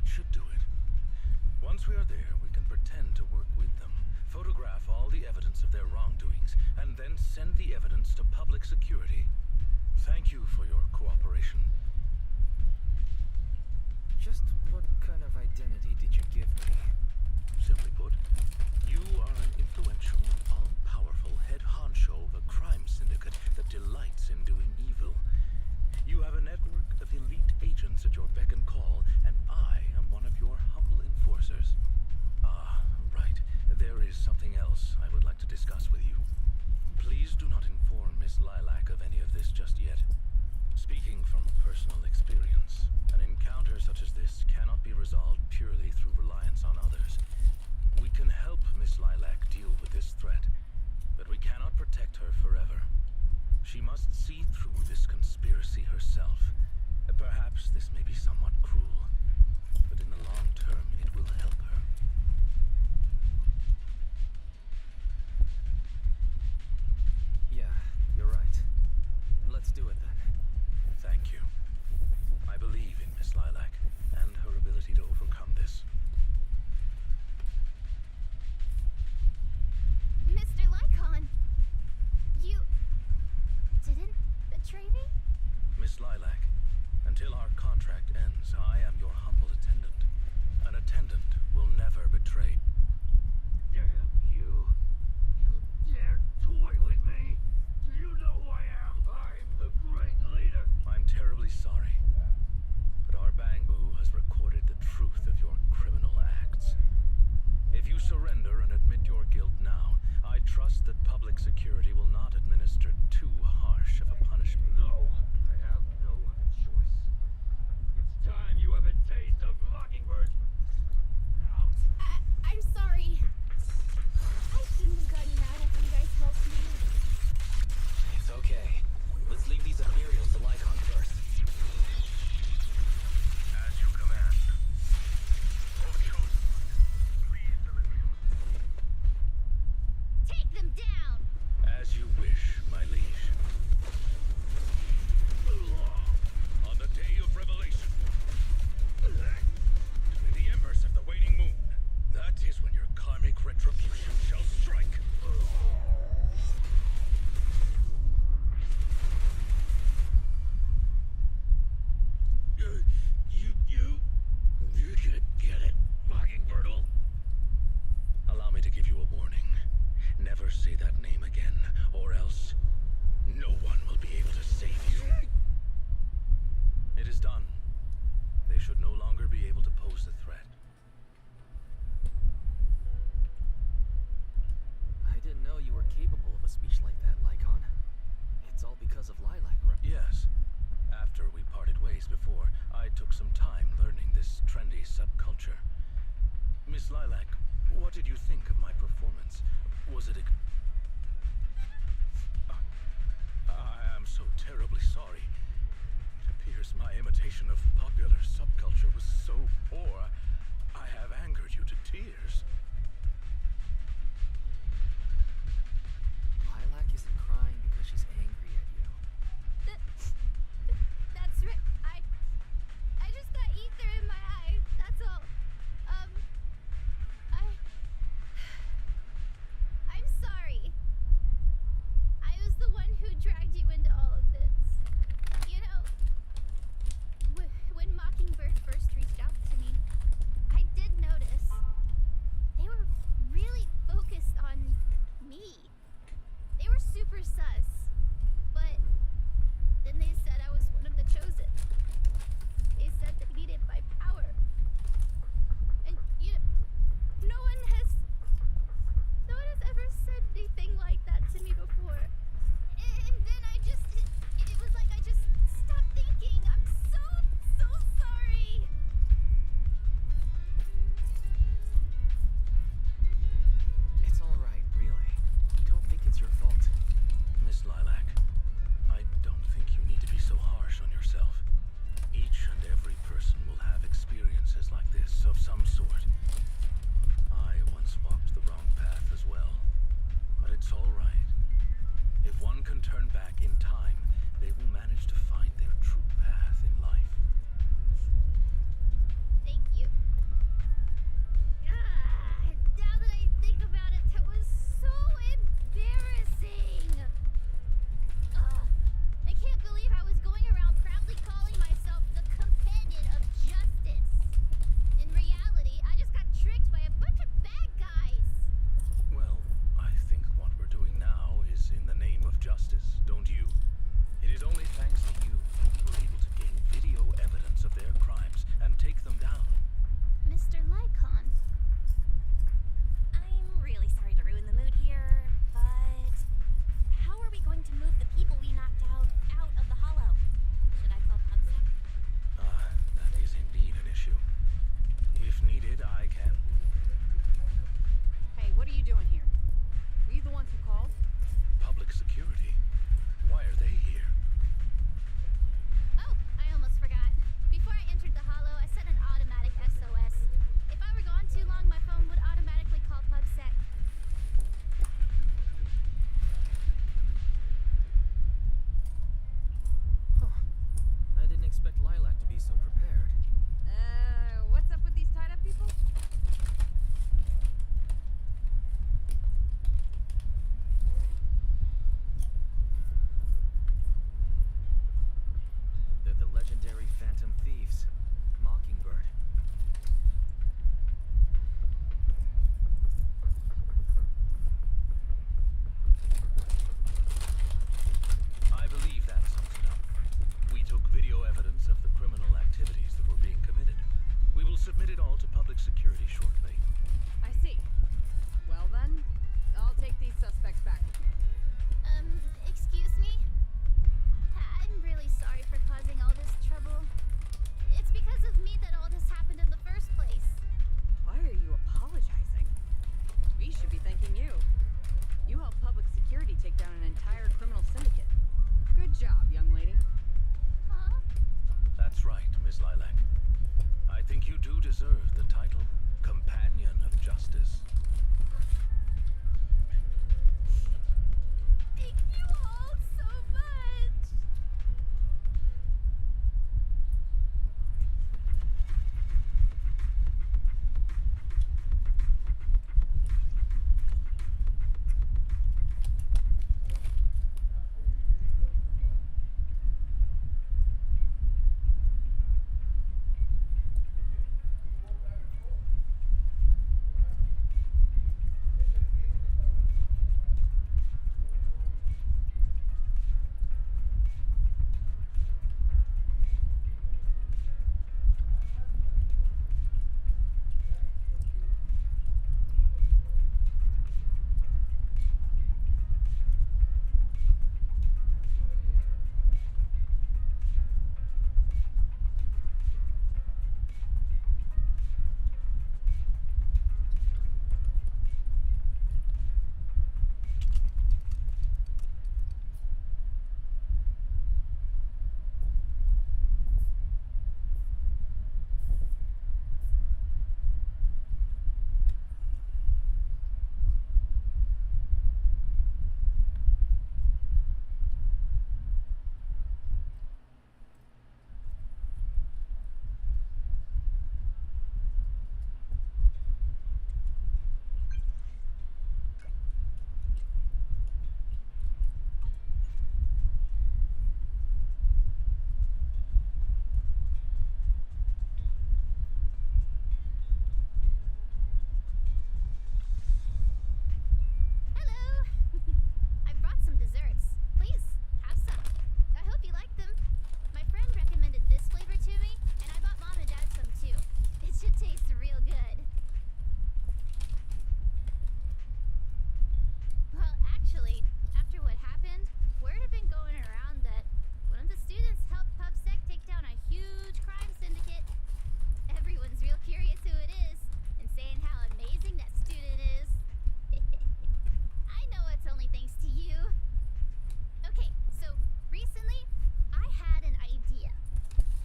That should do it. Once we are there, we can pretend to work with them, photograph all the evidence of their wrongdoings, and then send the evidence to public security. Thank you for your cooperation. Just what kind of identity did you give me? Simply put, you are an influential, all-powerful head honcho of a crime syndicate that delights in doing evil. You have a network of elite agents at your beck and call, and I am one of your humble enforcers. Ah, right. There is something else I would like to discuss with you. Please do not inform Miss Lilac of any of this just yet. Speaking from personal experience, an encounter such as this cannot be resolved purely through reliance on others. We can help Miss Lilac deal with this threat, but we cannot protect her forever. She must see through this conspiracy herself. Perhaps this may be somewhat cruel, but in the long term it will help her. Yeah, you're right. Let's do it then. Thank you. I believe in Miss Lilac and her ability to overcome this. Mr. Lycon, you didn't betray me? Miss Lilac, until our contract ends, I am your humble attendant. An attendant will never betray. Damn you. You dare toy with me? Do you know who I am? I'm the great leader. I'm terribly sorry, but our Bangbu has recorded the truth of your criminal acts. If you surrender and admit your guilt now, I trust that public security will not administer too harsh of a punishment. No, I have no other choice. It's time you have a taste of Mockingbird. Out. I'm sorry. I shouldn't have gotten mad after you guys helped me. It's okay. Let's leave these Imperials to Lycon first. As you command. Oh, chosen one, please deliver your... Take them down! As you wish, my liege. On the day of revelation, between the embers of the waning moon, that is when your karmic retribution shall strike. You should get it, Mockingbirdle. Allow me to give you a warning. Never say that name again, or else no one will be able to save you. It is done. They should no longer be able to pose the threat. I didn't know you were capable of a speech like that, Lycon. It's all because of Lilac, right? Yes. After we parted ways before, I took some time learning this trendy subculture. Miss Lilac, what did you think of my performance? Was it I am so terribly sorry. It appears my imitation of popular subculture was so poor, I have angered you to tears. Lilac isn't crying because she's angry at you. That's right. I just got ether in my eye. That's all. I'm sorry. I was the one who dragged you into all of this. You know, when submit it all to public security shortly. I see. Well then, I'll take these suspects back with me. Excuse me? I'm really sorry for causing all this trouble. It's because of me that all this happened in the first place. Why are you apologizing? We should be thanking you. You helped public security take down an entire criminal syndicate. Good job, young lady. Huh? That's right, Miss Lilac. I think you do deserve the title Companion of Justice. Thank you all so much! Hello! I brought some desserts. Please, have some. I hope you like them. My friend recommended this flavor to me, and I bought Mom and Dad some too. It should taste real good. Well, actually, after what happened, word had been going around that one of the students helped PubSec take down a huge crime syndicate. Everyone's real curious who it is, and saying how amazing that student is. I know it's only thanks to you. Okay, so recently, I had an idea.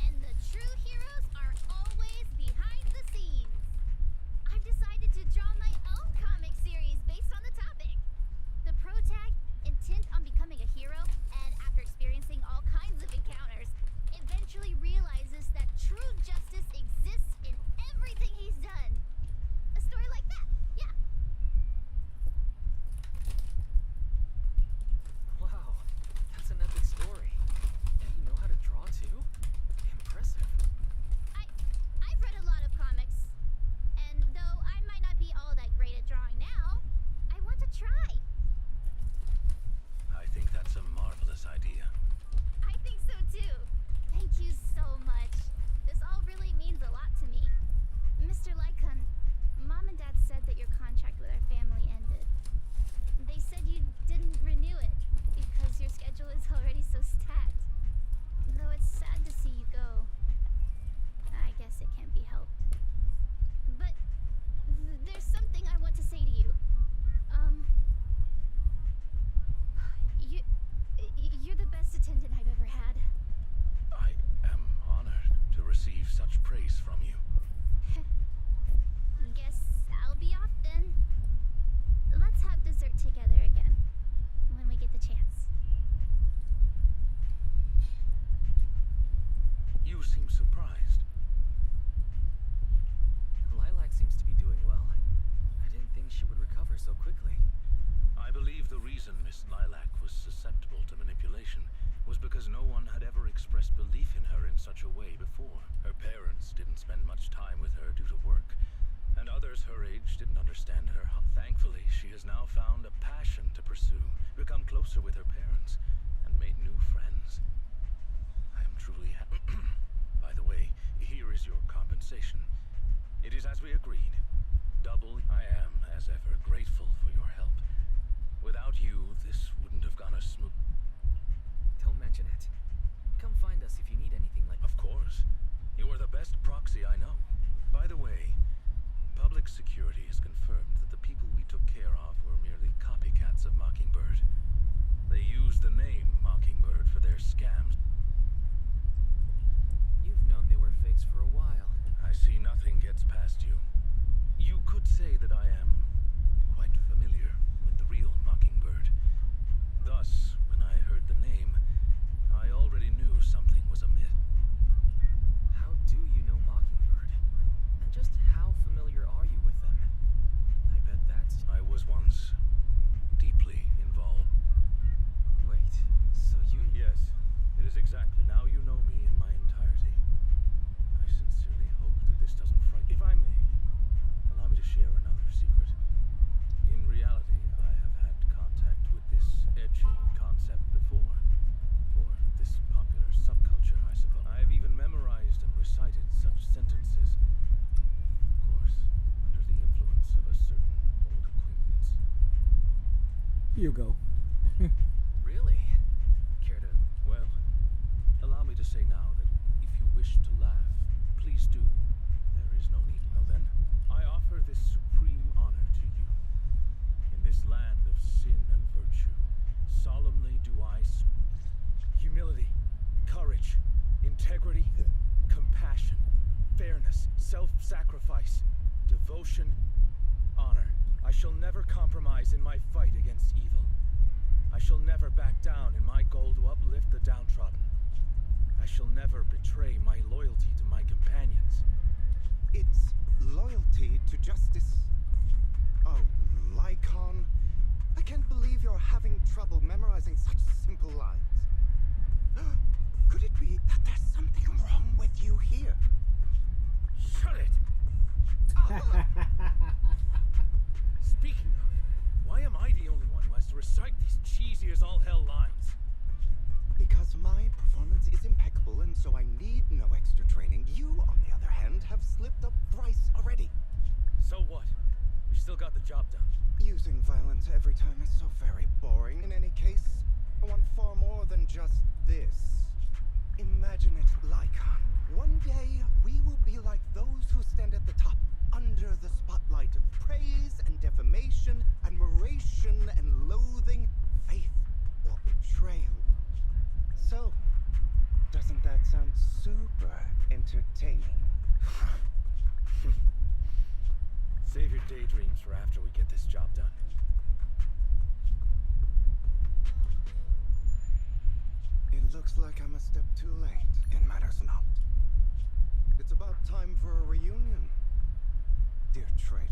And the true heroes are always behind the scenes. I've decided to draw my own comic series based on the topic. The protag, intent on becoming a hero, and after experiencing all kinds of encounters, eventually realizes that true justice exists in everything he's done. A story like that, yeah. Wow, that's an epic story. And you know how to draw too? Impressive. I've read a lot of comics, and though I might not be all that great at drawing now, I want to try. I think that's a marvelous idea. I think so too. Thank you so much. This all really means a lot to me. Mr. Lycon, Mom and Dad said that your contract with our family ended. They said you didn't renew it because your schedule is already so stacked. Though it's sad to see you go. I guess it can't be helped. But there's something I want to say to you. You're the best attendant I've ever had. I am honored to receive such praise from you. Guess I'll be off then. Let's have dessert together again when we get the chance. You seem surprised. Lilac seems to be doing well. I didn't think she would recover so quickly. I believe the reason Miss Lilac was susceptible to manipulation was because no one had ever expressed belief in her in such a way before. Her parents didn't spend much time with her due to work, and others her age didn't understand her. Thankfully, she has now found a passion to pursue, become closer with her parents, and made new friends. I am truly By the way, here is your compensation. It is as we agreed. Double, I am, as ever, grateful for your help. Without you, this wouldn't have gone as smooth. Don't mention it. Come find us if you need anything like. Of course. You are the best proxy I know. By the way, public security has confirmed that the people we took care of were merely copycats of Mockingbird. They used the name Mockingbird for their scams. You've known they were fakes for a while. I see nothing gets past you. You could say that I am quite familiar with the real Mockingbird. Thus, when I heard the name, I already knew something was amiss. How do you know Mockingbird? And just how familiar are you with them? I bet that's. I was once deeply involved. Wait, so you. Yes, it is exactly. Now you know me in my entirety. I sincerely hope that this doesn't frighten. If I may, allow me to share another secret. In reality, I have had contact with this edgy concept before. Or this popular subculture, I suppose. I have even memorized and recited such sentences. Of course, under the influence of a certain old acquaintance. Hugo. Really? Care to. Well, allow me to say now that if you wish to laugh, please do. There is no need. Well then, I offer this supreme honor to you. In this land of sin and virtue, solemnly do I humility, courage, integrity, compassion, fairness, self-sacrifice, devotion, honor. I shall never compromise in my fight against evil. I shall never back down in my goal to uplift the downtrodden. I shall never betray my loyalty to my companions. It's loyalty to justice. Oh, Lycon. I can't believe you're having trouble memorizing such simple lines. Could it be that there's something wrong with you here? Shut it! Speaking of, why am I the only one who has to recite these cheesy as all hell lines? Because my performance is impeccable and so I need no extra training. You, on the other hand, have slipped up thrice already. So what? We still got the job done. Using violence every time is so very boring. In any case, I want far more than just this. Imagine it, Lycon. One day, we will be like those who stand at the top, under the spotlight of praise and defamation, admiration and loathing, faith or betrayal. So, doesn't that sound super entertaining? Save your daydreams for after we get this job done. It looks like I'm a step too late. It matters not. It's about time for a reunion, dear traitor.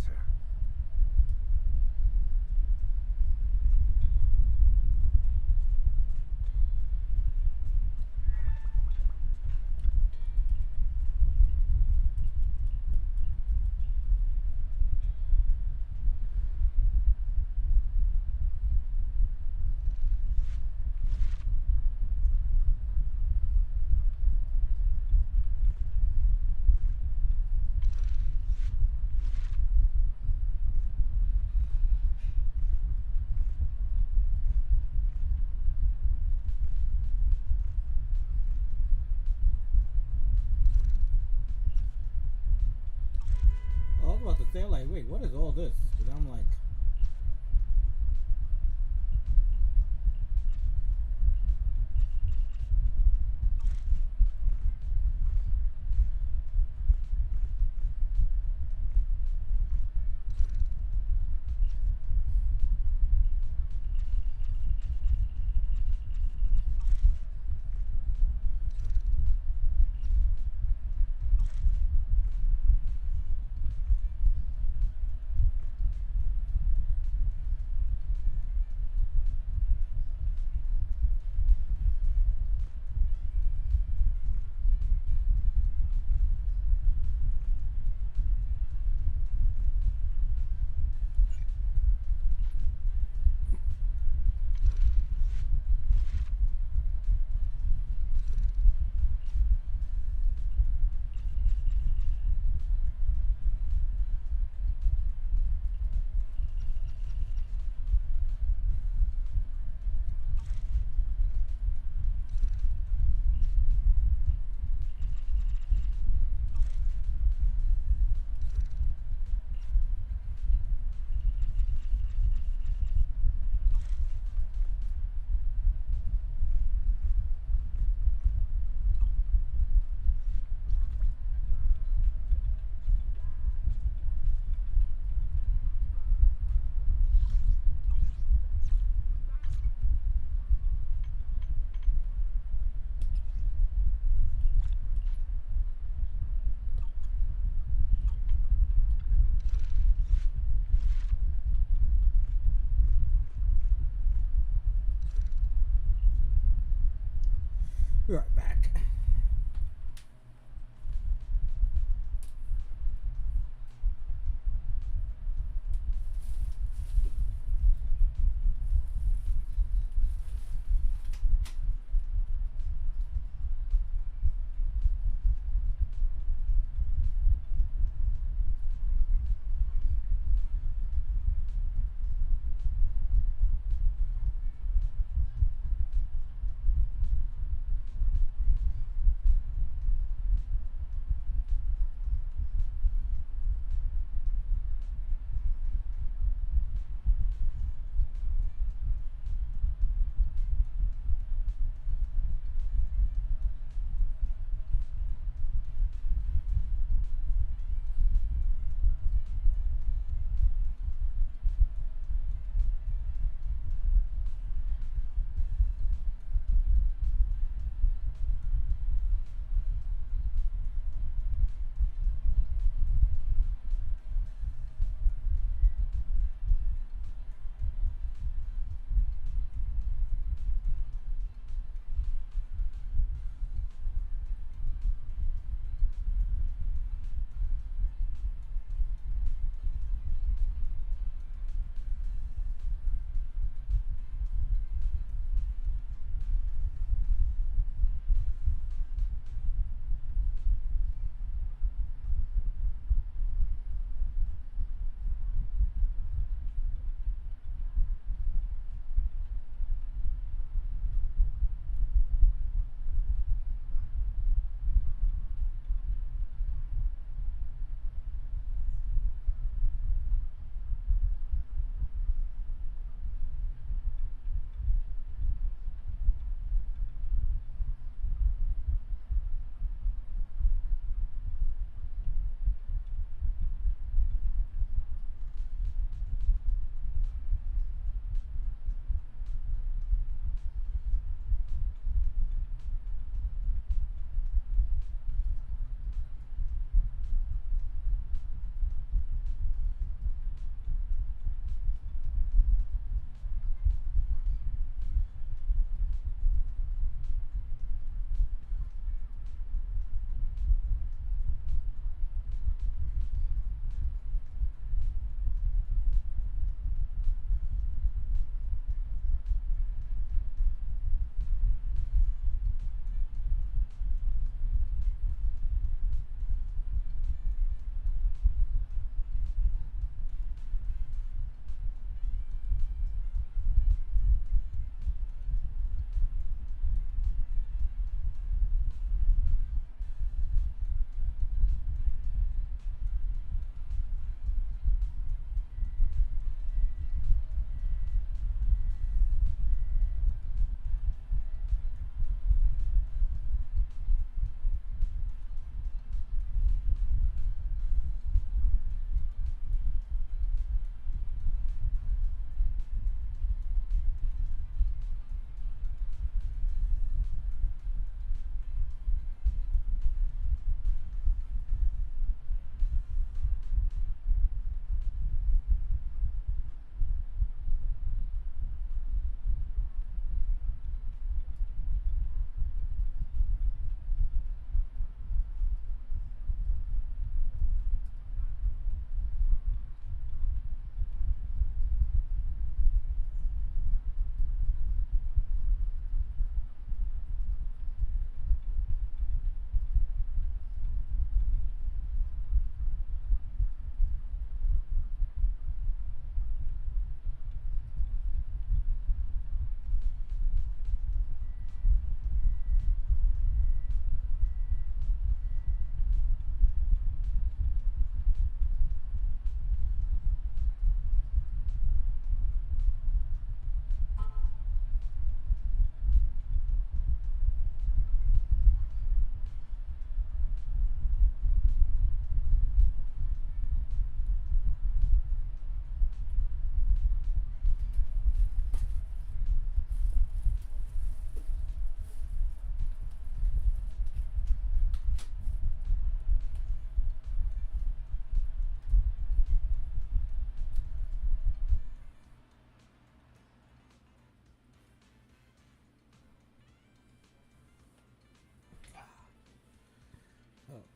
I was about to say, like, wait, what is all this? Because I'm like,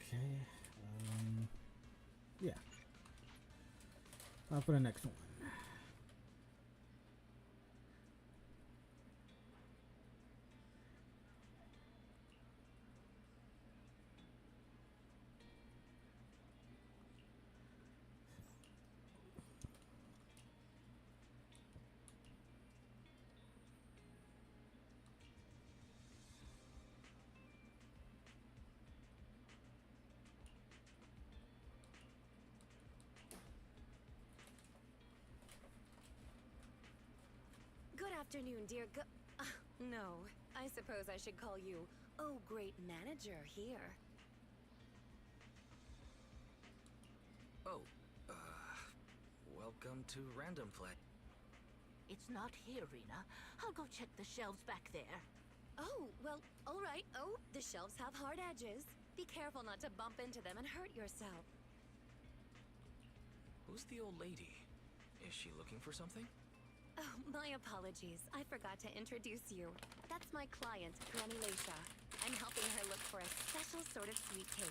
Okay. Yeah. For the next one. Good afternoon, dear no, I suppose I should call you, oh, great manager here. Oh, welcome to Random Play. It's not here, Rena. I'll go check the shelves back there. Oh, well, all right. Oh, the shelves have hard edges. Be careful not to bump into them and hurt yourself. Who's the old lady? Is she looking for something? Oh, my apologies. I forgot to introduce you. That's my client, Granny Leisha. I'm helping her look for a special sort of sweet cake.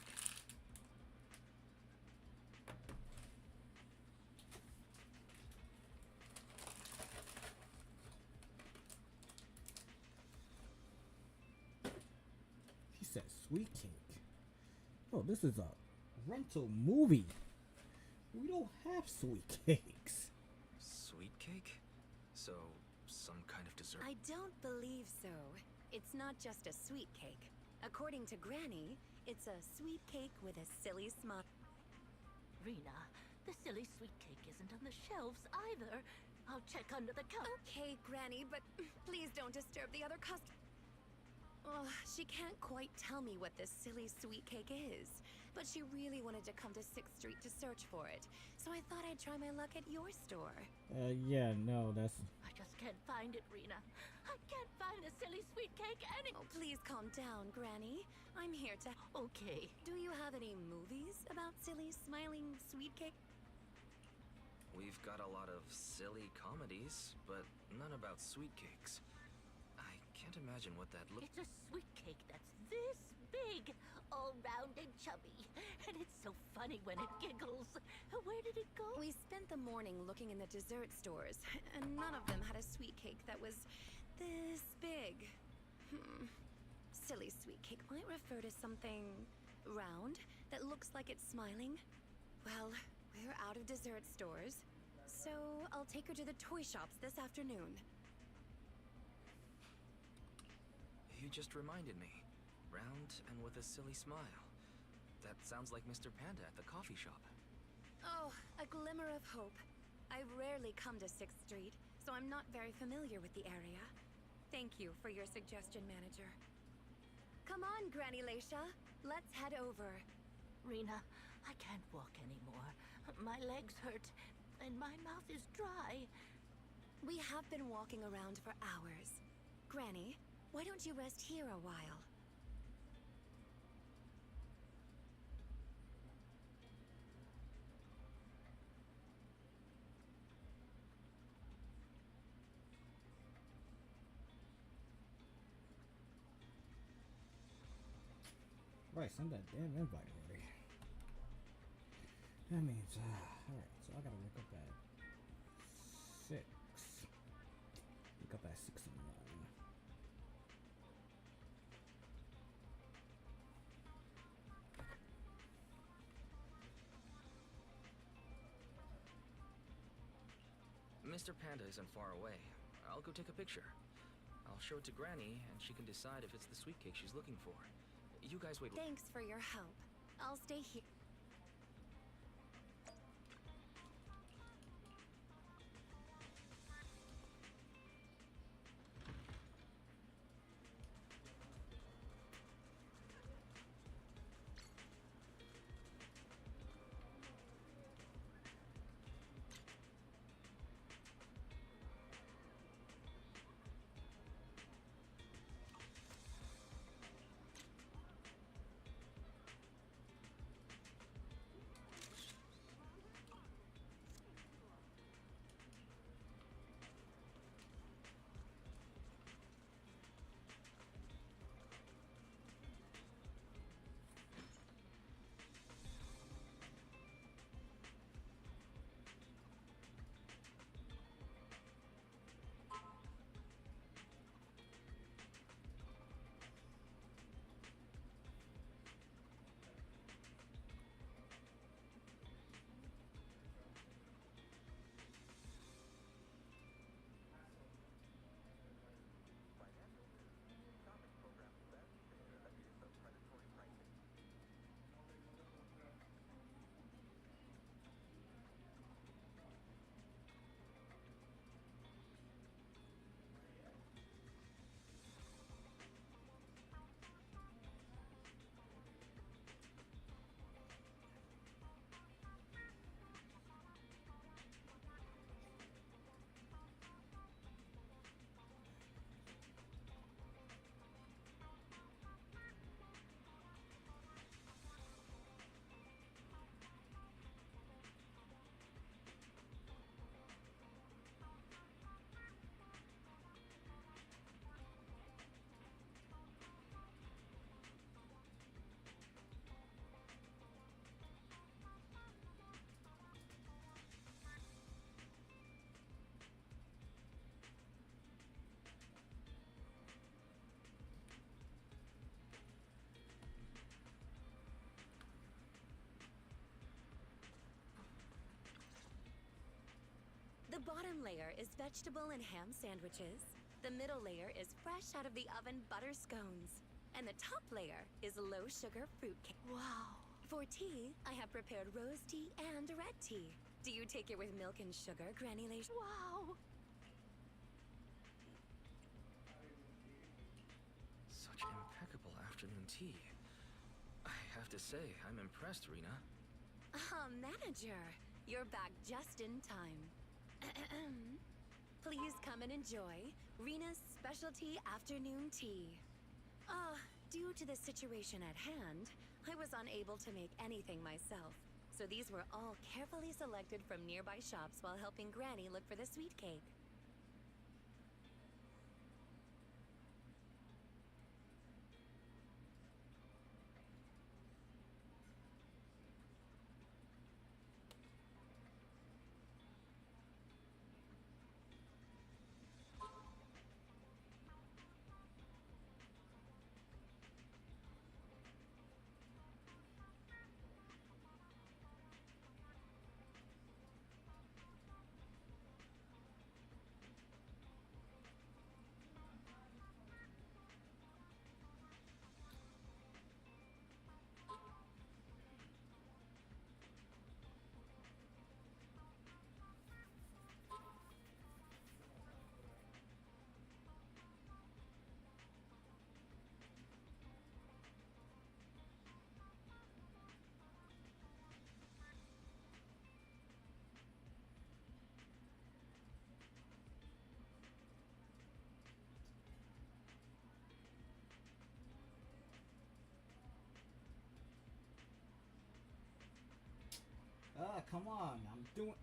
He said sweet cake. Oh, this is a rental movie. We don't have sweet cakes. Sweet cake? So, some kind of dessert? I don't believe so. It's not just a sweet cake. According to Granny, it's a sweet cake with a silly smile. Rena, the silly sweet cake isn't on the shelves either. I'll check under the counter. Okay, Granny, but please don't disturb the other customers. Oh, she can't quite tell me what this silly sweet cake is, but she really wanted to come to 6th Street to search for it, so I thought I'd try my luck at your store. Yeah, no, that's... I just can't find it, Rena. I can't find the silly sweet cake Oh, please calm down, Granny. I'm here to... Okay. Do you have any movies about silly, smiling sweet cake? We've got a lot of silly comedies, but none about sweet cakes. I can't imagine what that looks. It's a sweet cake that's this big, all round and chubby. And it's so funny when it giggles. Where did it go? We spent the morning looking in the dessert stores, and none of them had a sweet cake that was this big. Silly sweet cake might refer to something round that looks like it's smiling. Well, we're out of dessert stores, so I'll take her to the toy shops this afternoon. You just reminded me. Round and with a silly smile. That sounds like Mr. Panda at the coffee shop. Oh, a glimmer of hope. I rarely come to 6th Street, so I'm not very familiar with the area. Thank you for your suggestion, manager. Come on, Granny Leisha. Let's head over. Rena, I can't walk anymore. My legs hurt, and my mouth is dry. We have been walking around for hours. Granny, why don't you rest here a while? Right, send that damn invite already. That means, alright, so I gotta wake up at 6. Wake up at 6 in the morning. Mr. Panda isn't far away. I'll go take a picture. I'll show it to Granny, and she can decide if it's the sweet cake she's looking for. You guys wait. Thanks for your help. I'll stay here. bottom layer is vegetable and ham sandwiches. The middle layer is fresh out of the oven butter scones. And the top layer is low sugar fruit cake. Wow. For tea, I have prepared rose tea and red tea. Do you take it with milk and sugar, Granny Lation? Wow. Such impeccable afternoon tea. I have to say, I'm impressed, Rena. Manager, you're back just in time. Please come and enjoy Rena's specialty afternoon tea. Due to the situation at hand, I was unable to make anything myself. So these were all carefully selected from nearby shops while helping Granny look for the sweet cake. Come on, I'm doing...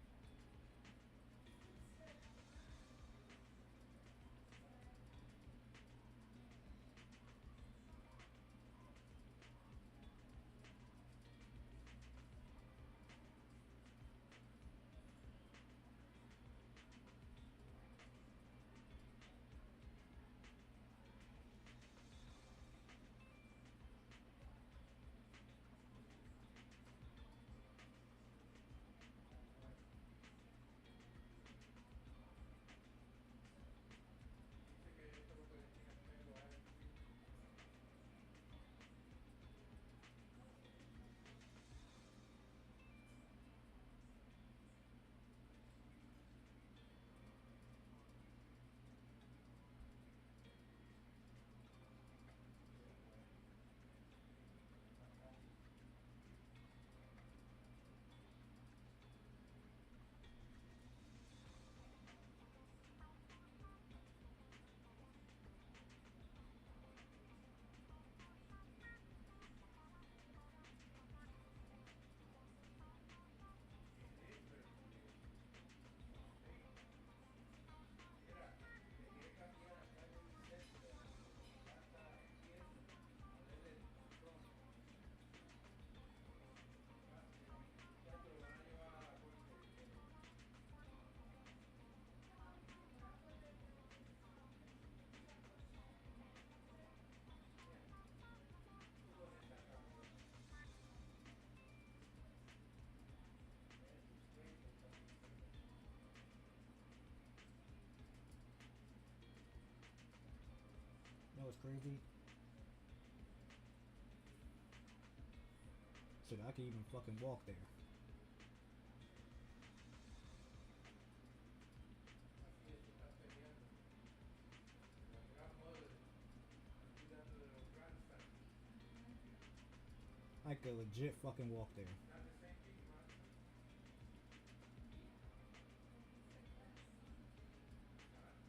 You know what's crazy? Shit, I can even fucking walk there. I could legit fucking walk there.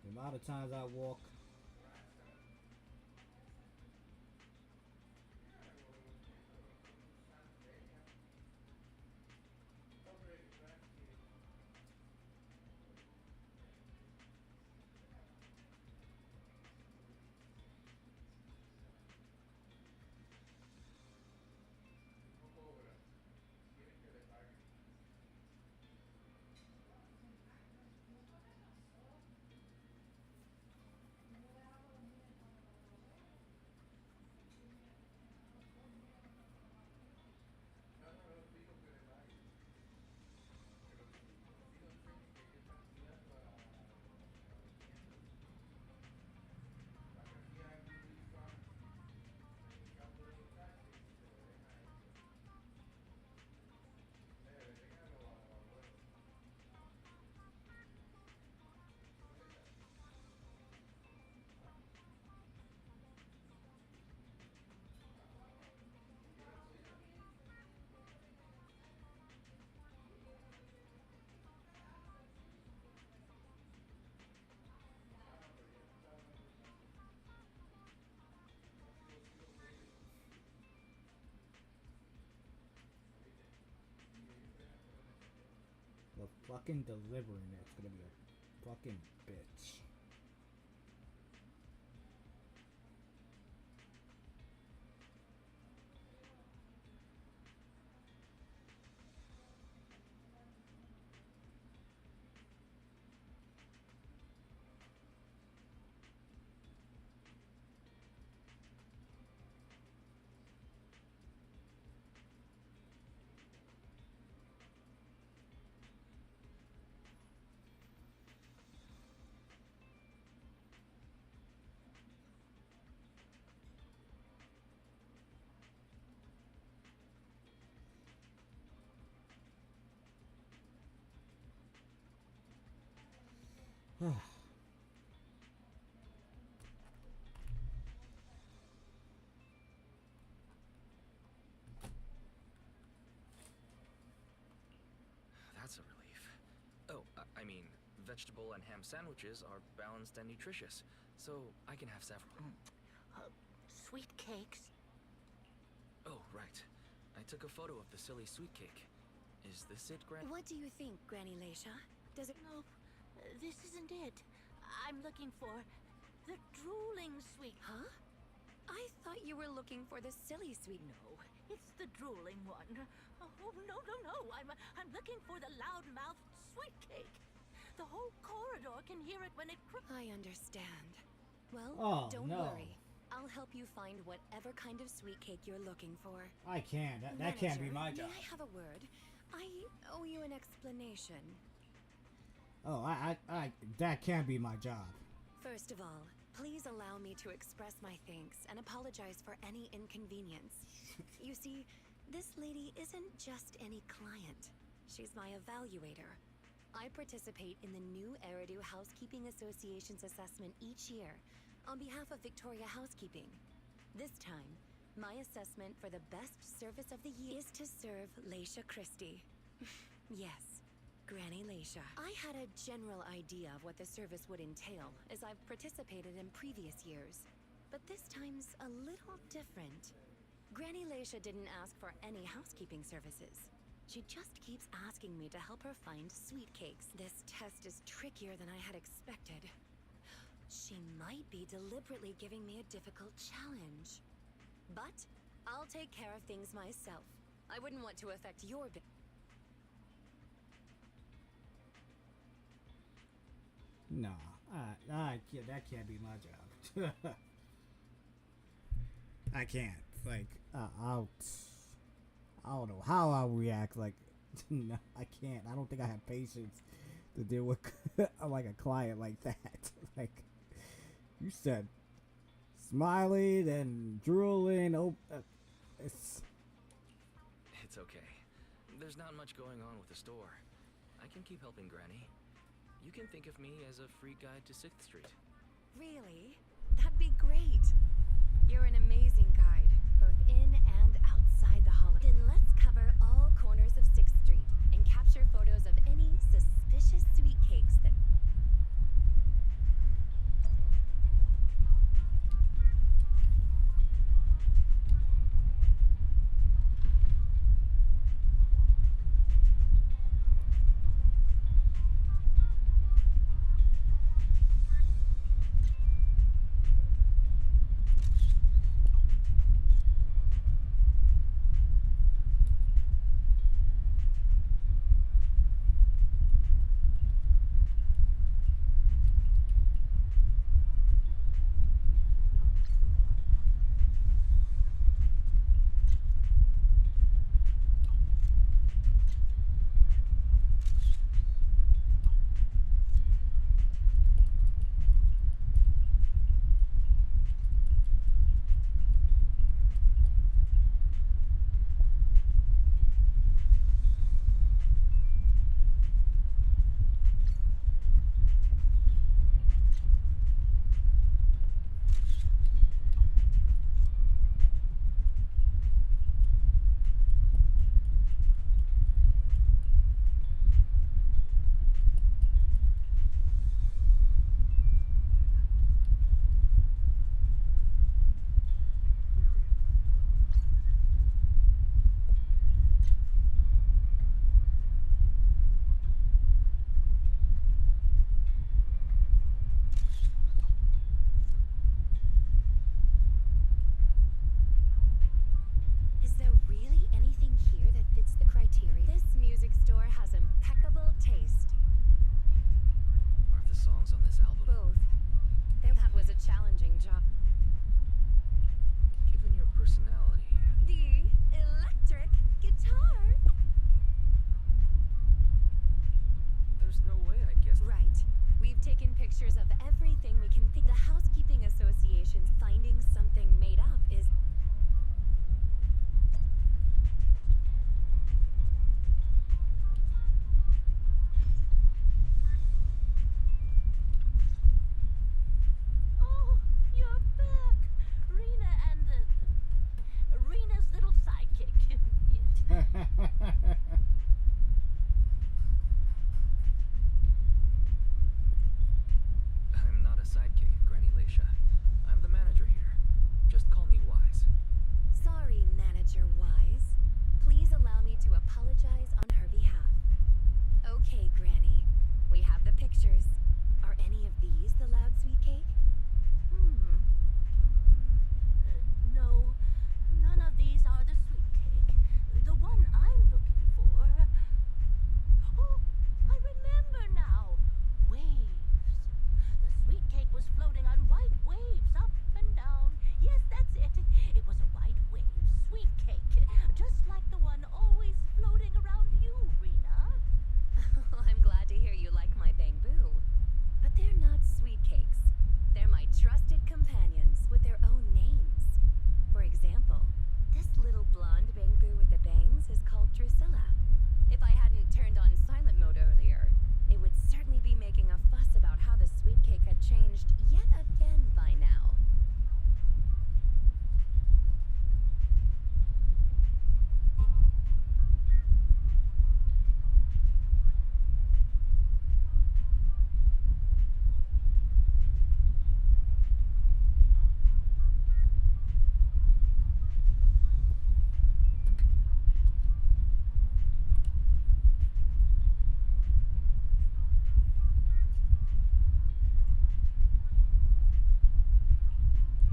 The amount of times I walk. but fucking delivering it's gonna be a fucking bitch. That's a relief. Oh, I mean, vegetable and ham sandwiches are balanced and nutritious, so I can have several. Sweet cakes? Oh, right. I took a photo of the silly sweet cake. Is this it, Gran? What do you think, Granny Leisha? Does it... No, this isn't it. I'm looking for the drooling sweet. Huh? I thought you were looking for the silly sweet... No, it's the drooling one. Oh, no. I'm looking for the loud-mouthed sweet cake. The whole corridor can hear it when it I understand. Well, Oh, don't no. worry. I'll help you find whatever kind of sweet cake you're looking for. I can't. That can't be my Manager, job. May I have a word? I owe you an explanation. Oh, I that can't be my job. First of all, please allow me to express my thanks and apologize for any inconvenience. You see, this lady isn't just any client. She's my evaluator. I participate in the new Eridu Housekeeping Association's assessment each year on behalf of Victoria Housekeeping. This time, my assessment for the best service of the year is to serve Leisha Christie. Yes, Granny Leisha. I had a general idea of what the service would entail, as I've participated in previous years. But this time's a little different. Granny Leisha didn't ask for any housekeeping services. She just keeps asking me to help her find sweet cakes. This test is trickier than I had expected. She might be deliberately giving me a difficult challenge. But I'll take care of things myself. I wouldn't want to affect your No, I can't. That can't be my job. I can't. Like, I don't know how I'll react. Like, no, I can't. I don't think I have patience to deal with like a client like that. Like, you said, smiling and drooling. Oh, it's okay. There's not much going on with the store. I can keep helping Granny. You can think of me as a free guide to 6th Street. Really? That'd be great. You're an amazing guide, both in and outside the holiday. Then let's cover all corners of 6th Street and capture photos of any suspicious sweet cakes that... We've taken pictures of everything we can think. The Housekeeping Association's finding something made up is. Oh, you're back! Rena and Rena's little sidekick. I'm not a sidekick, Granny Leisha. I'm the manager here. Just call me Wise. Sorry, Manager Wise. Please allow me to apologize on her behalf. Okay, Granny. We have the pictures. Are any of these the loud sweet cake? No, none of these are the sweet cake. The one I'm looking for. Oh, I remember now. Waves. The sweet cake was floating on white waves up and down. Yes, that's it. It was a white wave sweet cake, just like the one always floating around you, Rena. I'm glad to hear you like my bamboo. But they're not sweet cakes. They're my trusted companions with their own names. For example, this little blonde bamboo with the bangs is called Drusilla. If I hadn't turned on silent mode earlier, it would certainly be making a fuss about how the sweet cake had changed yet again by now.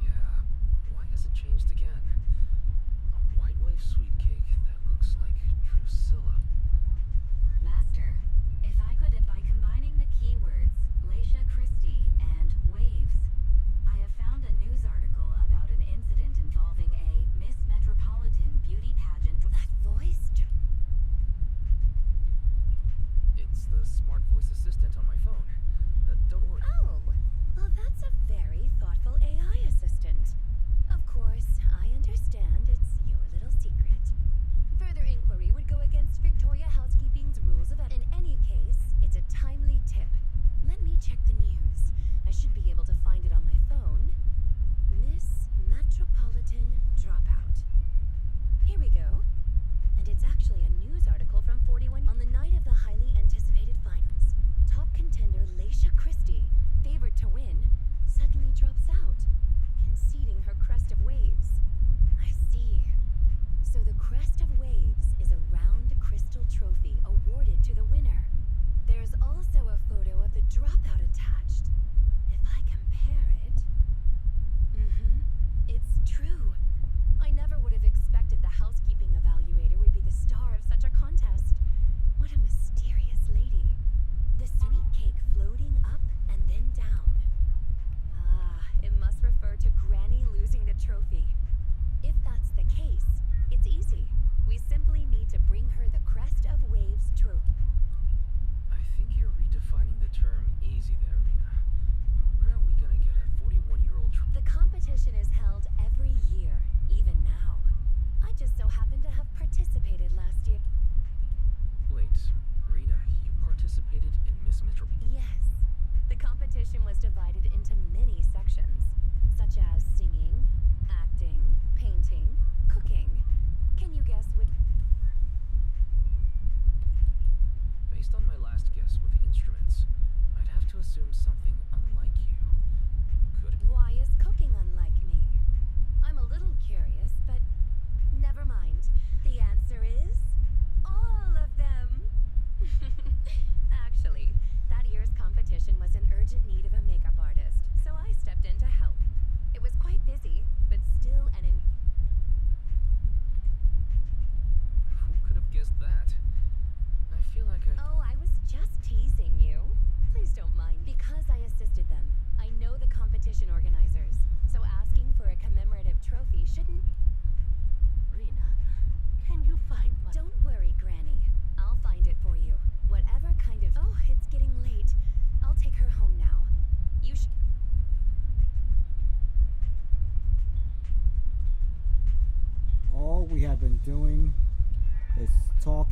Yeah, why has it changed again? A white wave sweet cake that looks like Drusilla. Master, if I could, by combining the keywords Leisha Christie and waves, I have found a news article about an incident involving a Miss Metropolitan beauty pageant. That voice. It's the smart voice assistant on my phone. Don't worry. Oh, well, that's a very thoughtful AI assistant. Of course, I understand it's your little secret. Further inquiry would go against Victoria Housekeeping's rules of In any case, it's a timely tip. Let me check the news. I should be able to find it on my phone. Miss Metropolitan Dropout. Here we go. And it's actually a news article from 41 on the night of the highly anticipated finals. Top contender Leisha Christie, favored to win, suddenly drops out, conceding her crest of waves. I see. So the crest of waves is a round crystal tree.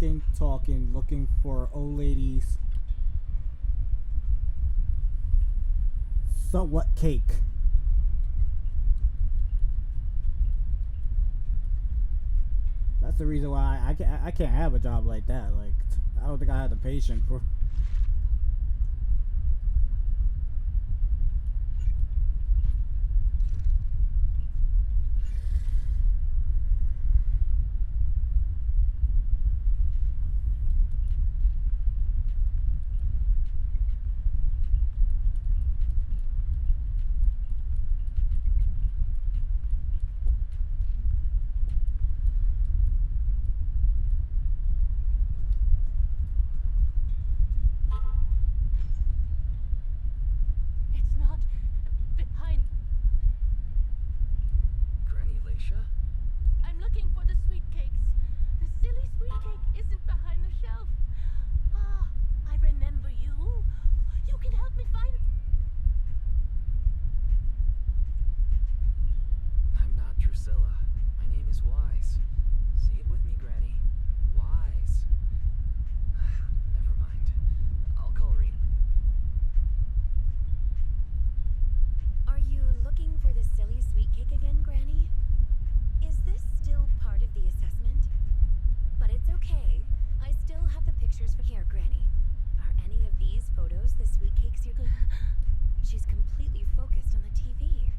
walking, talking, looking for old ladies. Somewhat cake. That's the reason why I can't have a job like that. Like, I don't think I have the patience for. It's not behind. Granny Laisha? I'm looking for the sweet cakes. The silly sweet cake isn't behind the shelf. Ah, I remember you. You can help me find. I'm not Drusilla. My name is Wise. Say it with me, Granny. Wise. Never mind. I'll call Reen. Are you looking for the silly sweet cake again, Granny? Is this still part of the assessment? But it's okay. I still have the pictures for here, Granny. Are any of these photos the sweet cakes you're... She's completely focused on the TV.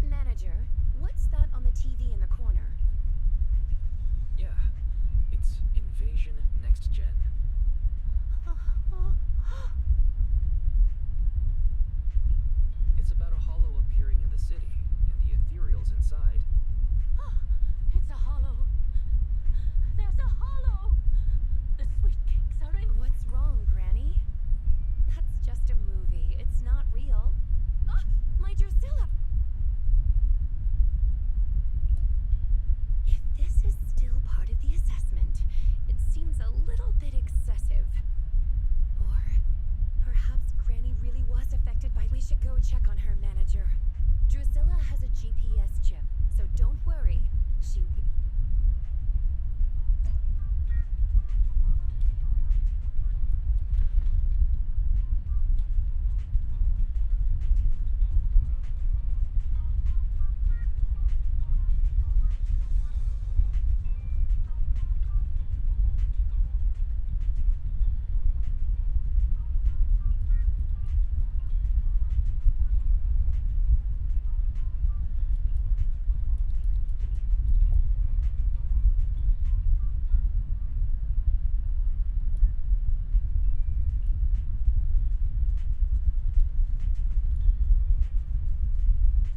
Manager, what's that on the TV in the corner? Yeah. It's Invasion Next Gen. It's about a hollow appearing in the city, and the ethereals inside. It's a hollow. There's a hollow. The sweet cakes are in. What's wrong, Granny? That's just a movie. It's not real. Ah, my Drusilla! If this is still part of the assessment, it seems a little bit excessive. Or perhaps Granny really was affected by... We should go check on her, Manager. Drusilla has a GPS chip, so don't worry. She...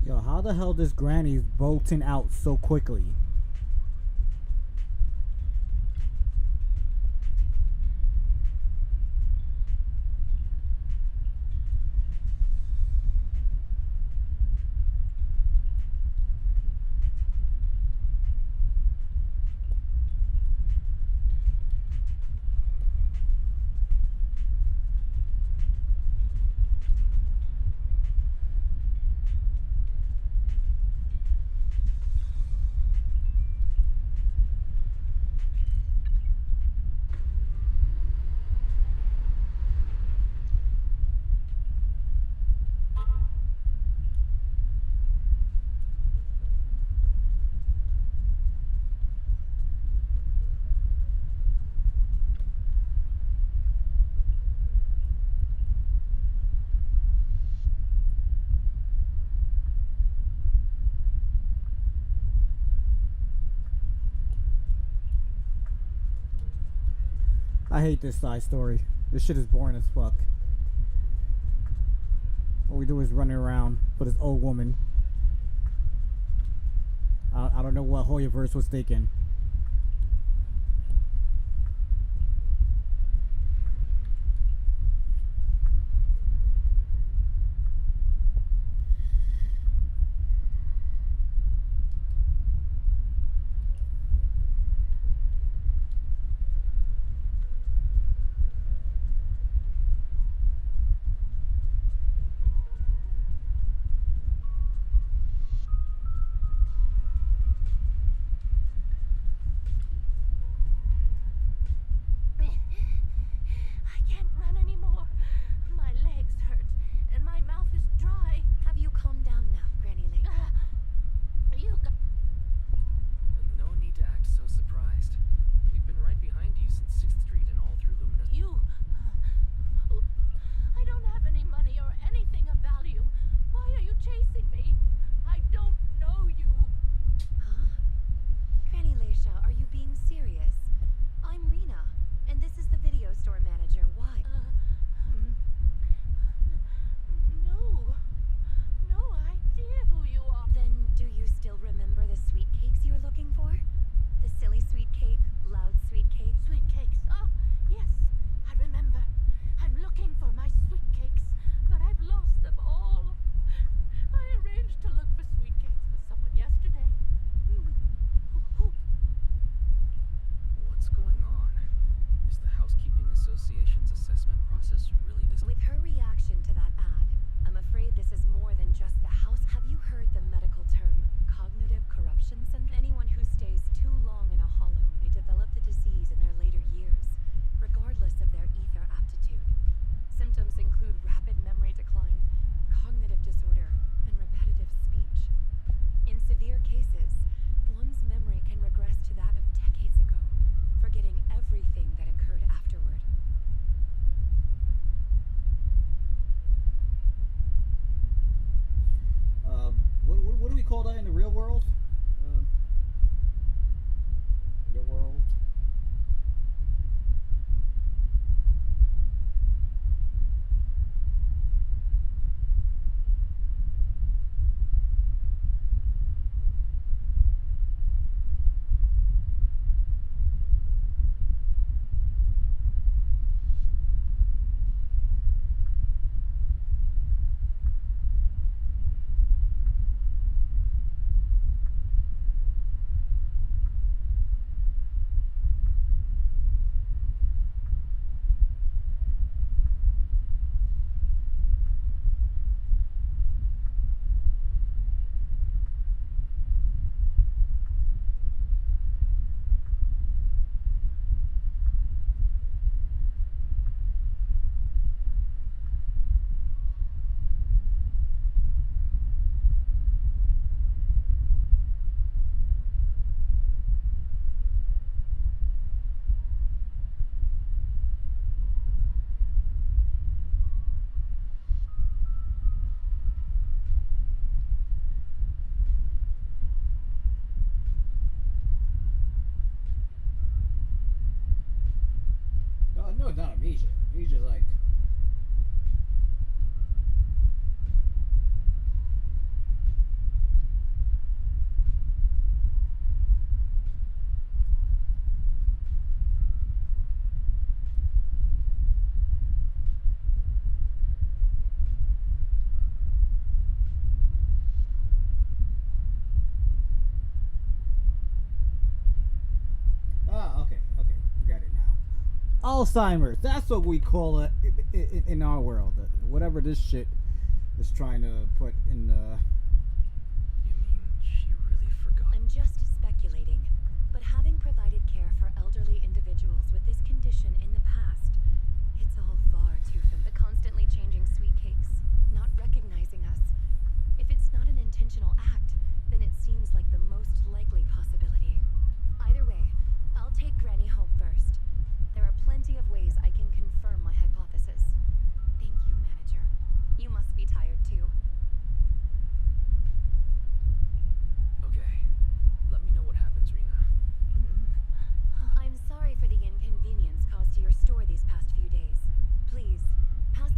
Yo, how the hell does Granny's bolting out so quickly? I hate this side story. This shit is boring as fuck. All we do is running around for this old woman. I don't know what Hoyaverse was thinking. Association's assessment process really With her reaction to that ad, I'm afraid this is more than just the house. Have you heard the medical term cognitive corruption? And anyone who stays too long in a hollow may develop the disease in their later years, regardless of their ether aptitude. Symptoms include rapid memory decline, cognitive disorder, and repetitive speech. In severe cases, one's memory can regress to that of decades ago, forgetting everything that occurred afterward. What do we call that in the real world? Real world. No, it's not amnesia. He's just like. Okay, got it now. Alzheimer's. That's what we call it in our world. Whatever this shit is trying to put in the. You mean she really forgot? I'm just speculating, but having provided care for elderly individuals with this condition in the past, it's all far too familiar. The constantly changing sweet cakes, not recognizing us. If it's not an intentional act, then it seems like the most likely possibility. Either way, I'll take Granny home first. There are plenty of ways I can confirm my hypothesis. Thank you, manager. You must be tired too. Okay. Let me know what happens, Rena. I'm sorry for the inconvenience caused to your store these past few days. Please, pass.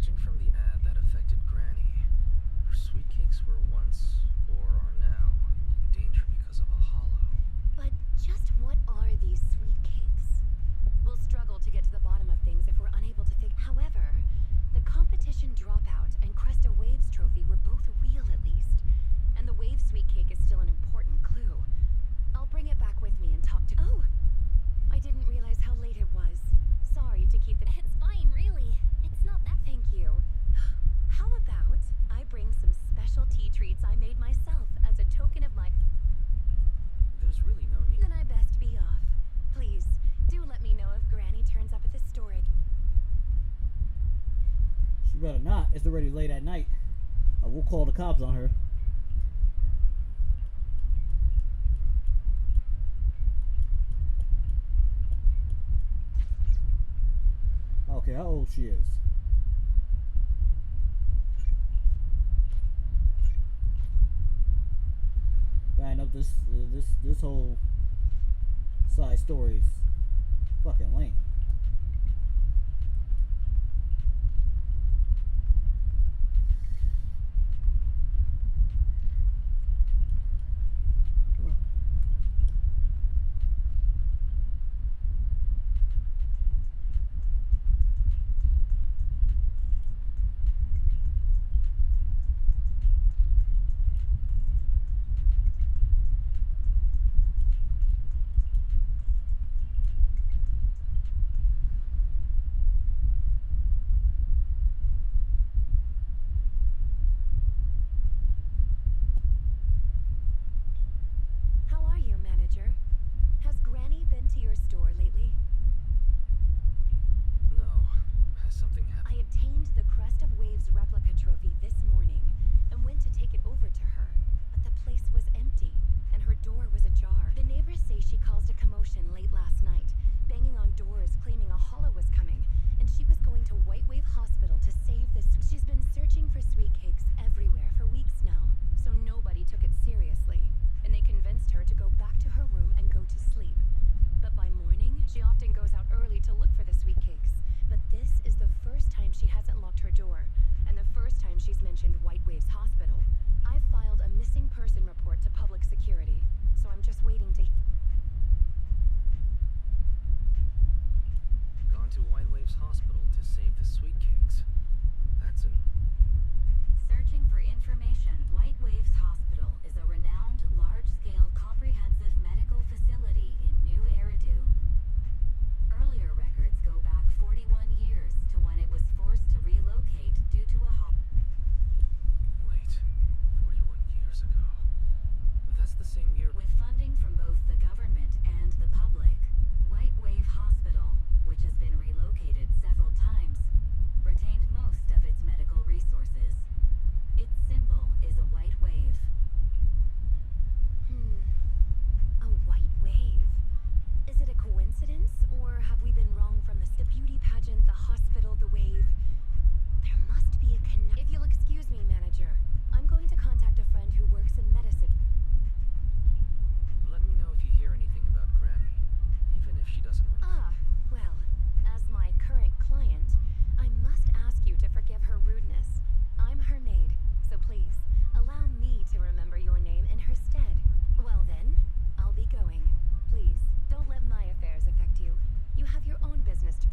Judging from the ad that affected Granny, her sweet cakes were once, or are now, in danger because of a hollow. But just what are these sweet cakes? We'll struggle to get to the bottom of things if we're unable to figure. However, the competition dropout and Cresta Waves trophy were both real at least. And the Wave sweet cake is still an important clue. I'll bring it back with me and talk to. Oh! I didn't realize how late it was. Sorry to keep the. It's fine, really. It's not that. Thank you. How about I bring some special tea treats I made myself as a token of my. There's really no need. Then I best be off. Please, do let me know if Granny turns up at the store again. She better not. It's already late at night. We'll call the cops on her. Okay, how old she is? Man, up this whole side story's fucking lame. How are you, manager? Has Granny been to your store lately? No. Has something happened? I obtained the Crest of Waves replica trophy this morning and went to take it over to her, but the place was empty and her door was ajar. The neighbors say she caused a commotion late last night, banging on doors claiming a hollow was coming, and she was going to White Wave Hospital to save this. She's been searching for sweet cakes everywhere for weeks now, so nobody took it seriously, and they convinced her to go back to her room and go to sleep. But by morning, she often goes out early to look for the sweet cakes. But this is the first time she hasn't locked her door, and the first time she's mentioned White Waves Hospital. I've filed a missing person report to public security, so I'm just waiting to. Gone to White Waves Hospital to save the sweet cakes. That's an... Searching for information, White Waves Hospital is a renowned, large-scale, comprehensive medical facility in New Eridu. Earlier records go back 41 years to when it was forced to relocate due to a Wait. 41 years ago. That's the same year... With funding from both the government and the public, White Wave Hospital, which has been relocated several times, retained most of its medical resources. Its symbol is a white wave. A white wave. Is it a coincidence, or have we been wrong from the beauty pageant, the hospital, the wave? There must be a connection. If you'll excuse me, manager, I'm going to contact a friend who works in medicine. Let me know if you hear anything about Granny, even if she doesn't... Ah, well, as my current client, I must ask you to forgive her rudeness. I'm her maid, so please, allow me to remember your name in her stead. Well then, I'll be going. Please, don't let my affairs affect you. You have your own business to...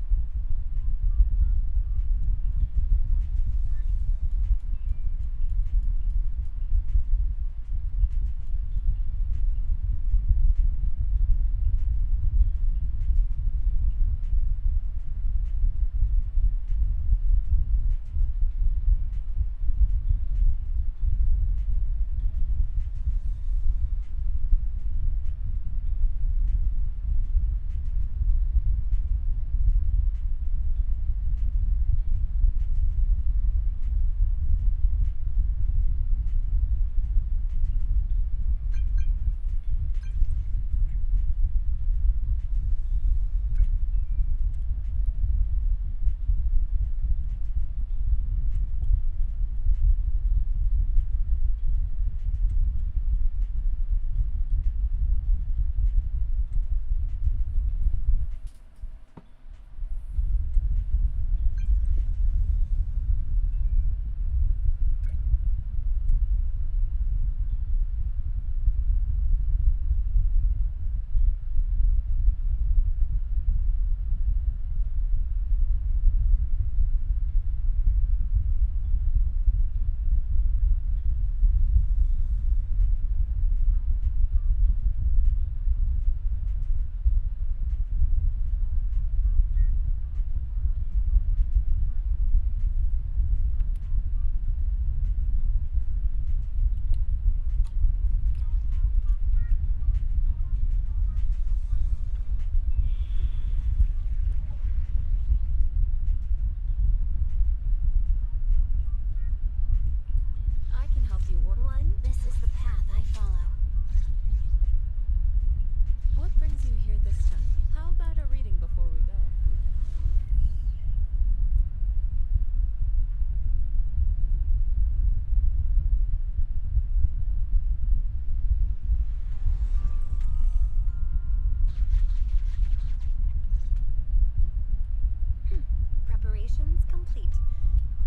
complete.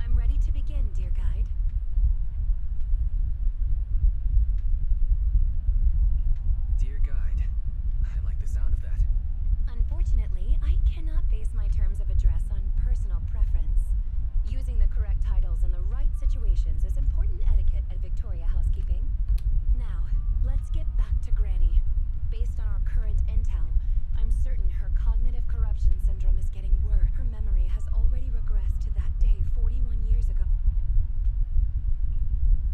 I'm ready to begin, dear guide. Dear guide, I like the sound of that. Unfortunately, I cannot base my terms of address on personal preference. Using the correct titles in the right situations is important etiquette at Victoria Housekeeping. Now, let's get back to Granny. Based on our current intel, I'm certain her cognitive corruption syndrome is getting worse. Her memory has already regressed to that day 41 years ago.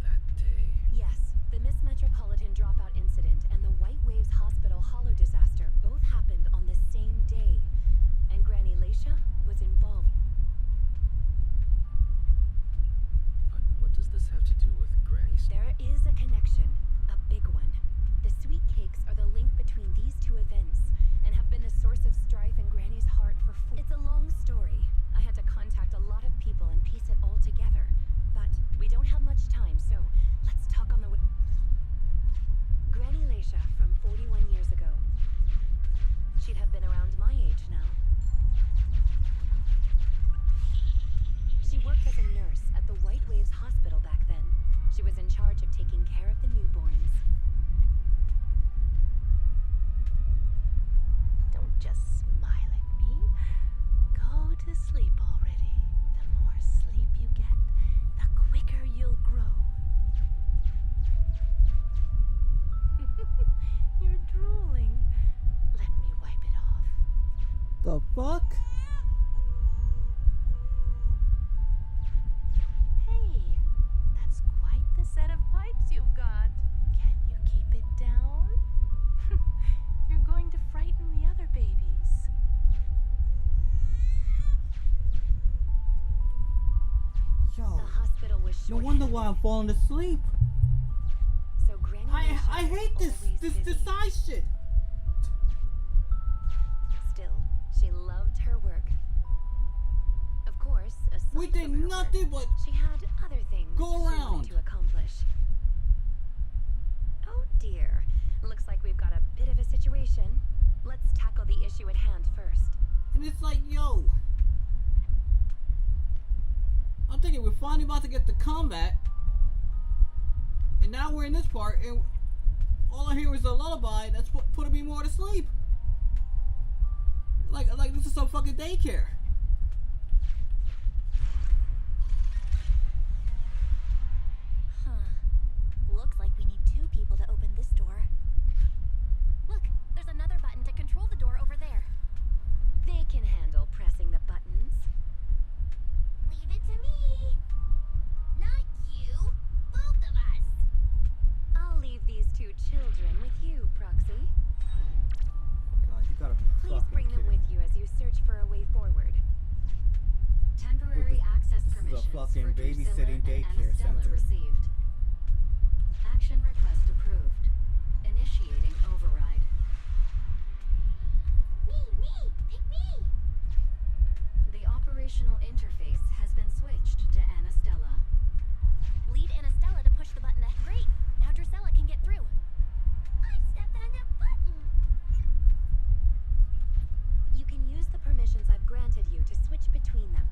That day. Yes, the Miss Metropolitan dropout incident and the White Waves Hospital hollow disaster both happened on the same day, and Granny Leisha was involved. But what does this have to do with Granny's... There is a connection, a big one. The sweet cakes are the link between these two events and have been the source of strife in Granny's heart for It's a long story. I had to contact a lot of people and piece it all together. But we don't have much time, so let's talk on the way. Granny Leisha from 41 years ago. She'd have been around my age now. She worked as a nurse at the White Waves Hospital back then. She was in charge of taking care of the newborns. Don't just smile at me. Go to sleep already. The more sleep you get, the quicker you'll grow. You're drooling. Let me wipe it off. The fuck? Hey, that's quite the set of pipes you've got. Can you keep it down? You're going to frighten the other babies. Yo, The hospital was no short. wonder why I'm falling asleep. So Granny Leisha I was hate this always busy. side shit. Still, she loved her work. Of course, aside We did from her nothing work, but she had other things go she wanted around. to accomplish. Oh dear. Looks like we've got a bit of a situation. Let's tackle the issue at hand first. And it's like, yo, I'm thinking we're finally about to get to combat, and now we're in this part, and all I hear is a lullaby that's putting me more to sleep. Like this is some fucking daycare. Huh. Looks like we need 2 people to open this door. Look, there's another button to control the door over there. They can handle pressing the buttons. Leave it to me. Not you. Both of us. I'll leave these 2 children with you, Proxy. God, you gotta be Please fucking bring them kidding with me. you as you search for a way forward. Temporary access This is a permissions fucking for babysitting Drusilla and daycare Anastella center. received. Action request approved. Initiating override. Me. Pick me. The operational interface has been switched to Anastella. Lead Anastella to push the button. Great. Now Drusilla can get through. I stepped on a button. You can use the permissions I've granted you to switch between them.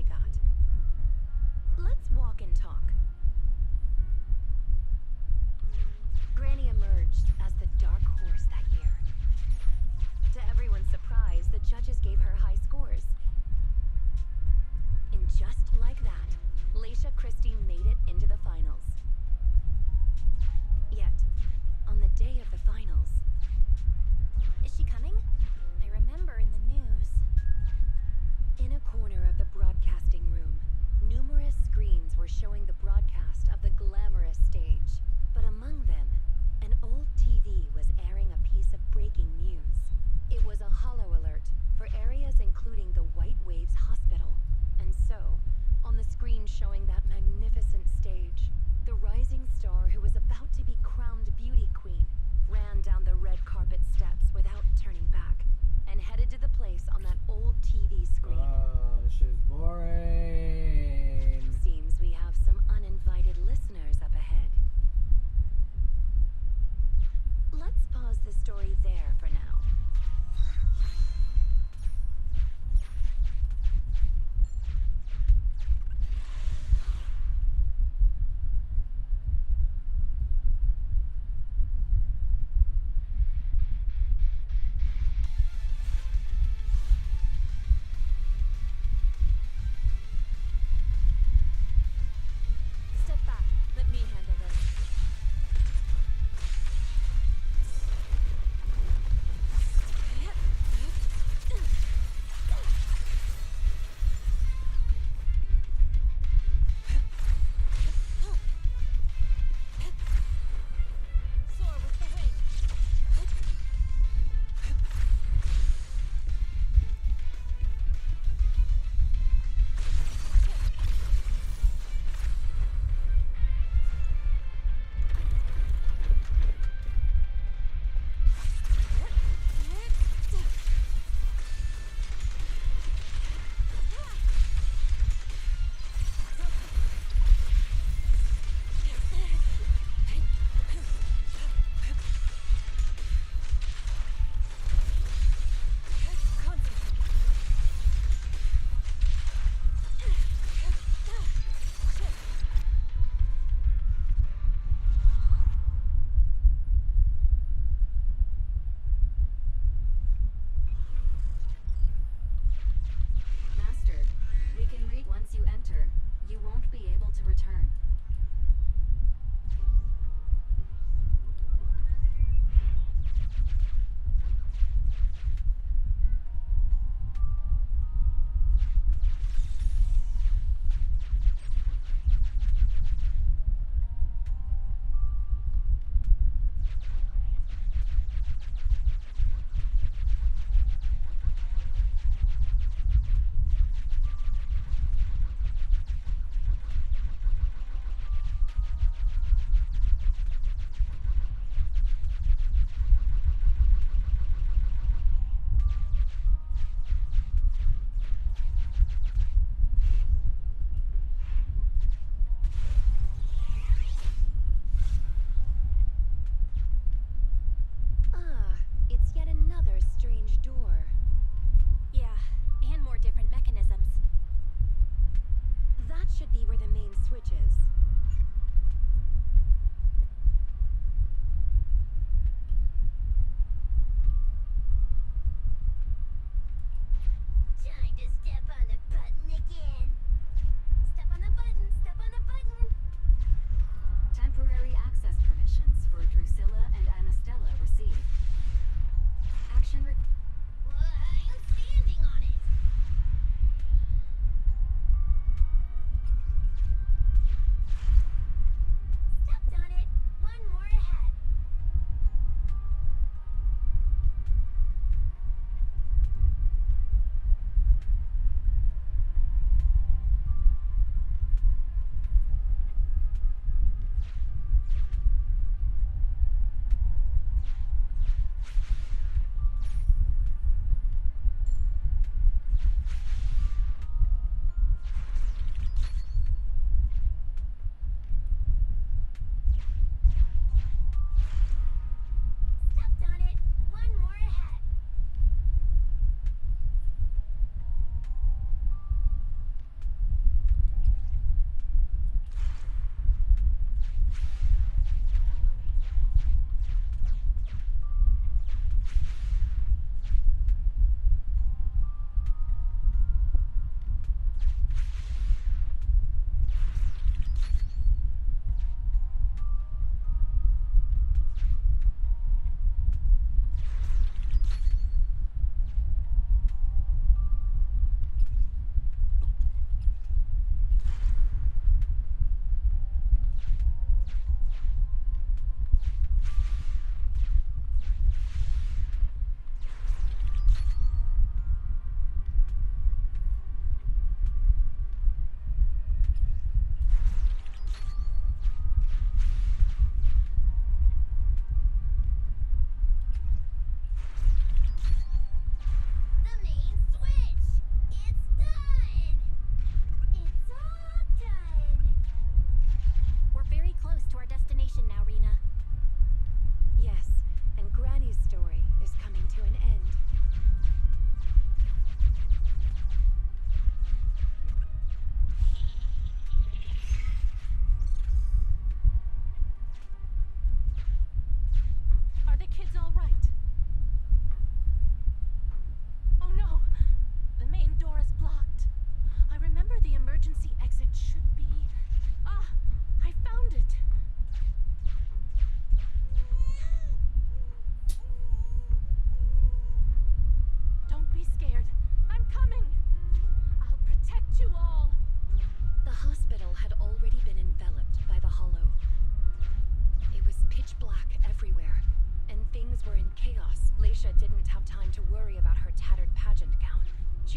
she got. Let's walk and talk. Granny emerged as the dark horse that year. To everyone's surprise, the judges gave her high scores. And just like that, Leisha Christie made it into the finals. Yet, on the day of the finals... Is she coming? I remember in the news. In a corner of the broadcasting room, numerous screens were showing the broadcast of the glamorous stage. But among them, an old TV was airing a piece of breaking news. It was a hollow alert for areas including the White Waves Hospital. And so, on the screen showing that magnificent stage, the rising star who was about to be crowned beauty queen ran down the red carpet steps without turning back and headed to the place on that old TV screen. This is boring. Seems we have some uninvited listeners up ahead. Let's pause the story there for now.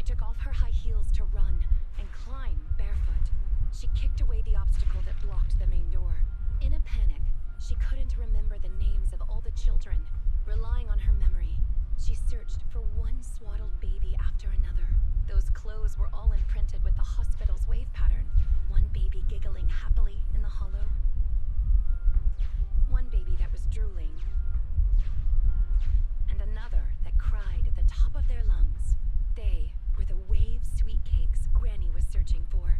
took off her high heels to run and climb barefoot. She kicked away the obstacle that blocked the main door. In a panic, she couldn't remember the names of all the children. Relying on her memory, she searched for one swaddled baby after another. Those clothes were all imprinted with the hospital's wave pattern. One baby giggling happily in the hollow. One baby that was drooling. And another that cried at the top of their lungs. They were the wave sweet cakes Granny was searching for.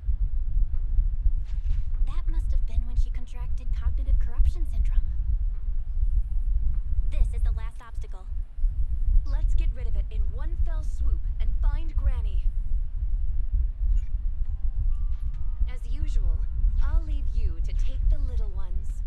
That must have been when she contracted cognitive corruption syndrome. This is the last obstacle. Let's get rid of it in one fell swoop and find Granny. As usual, I'll leave you to take the little ones.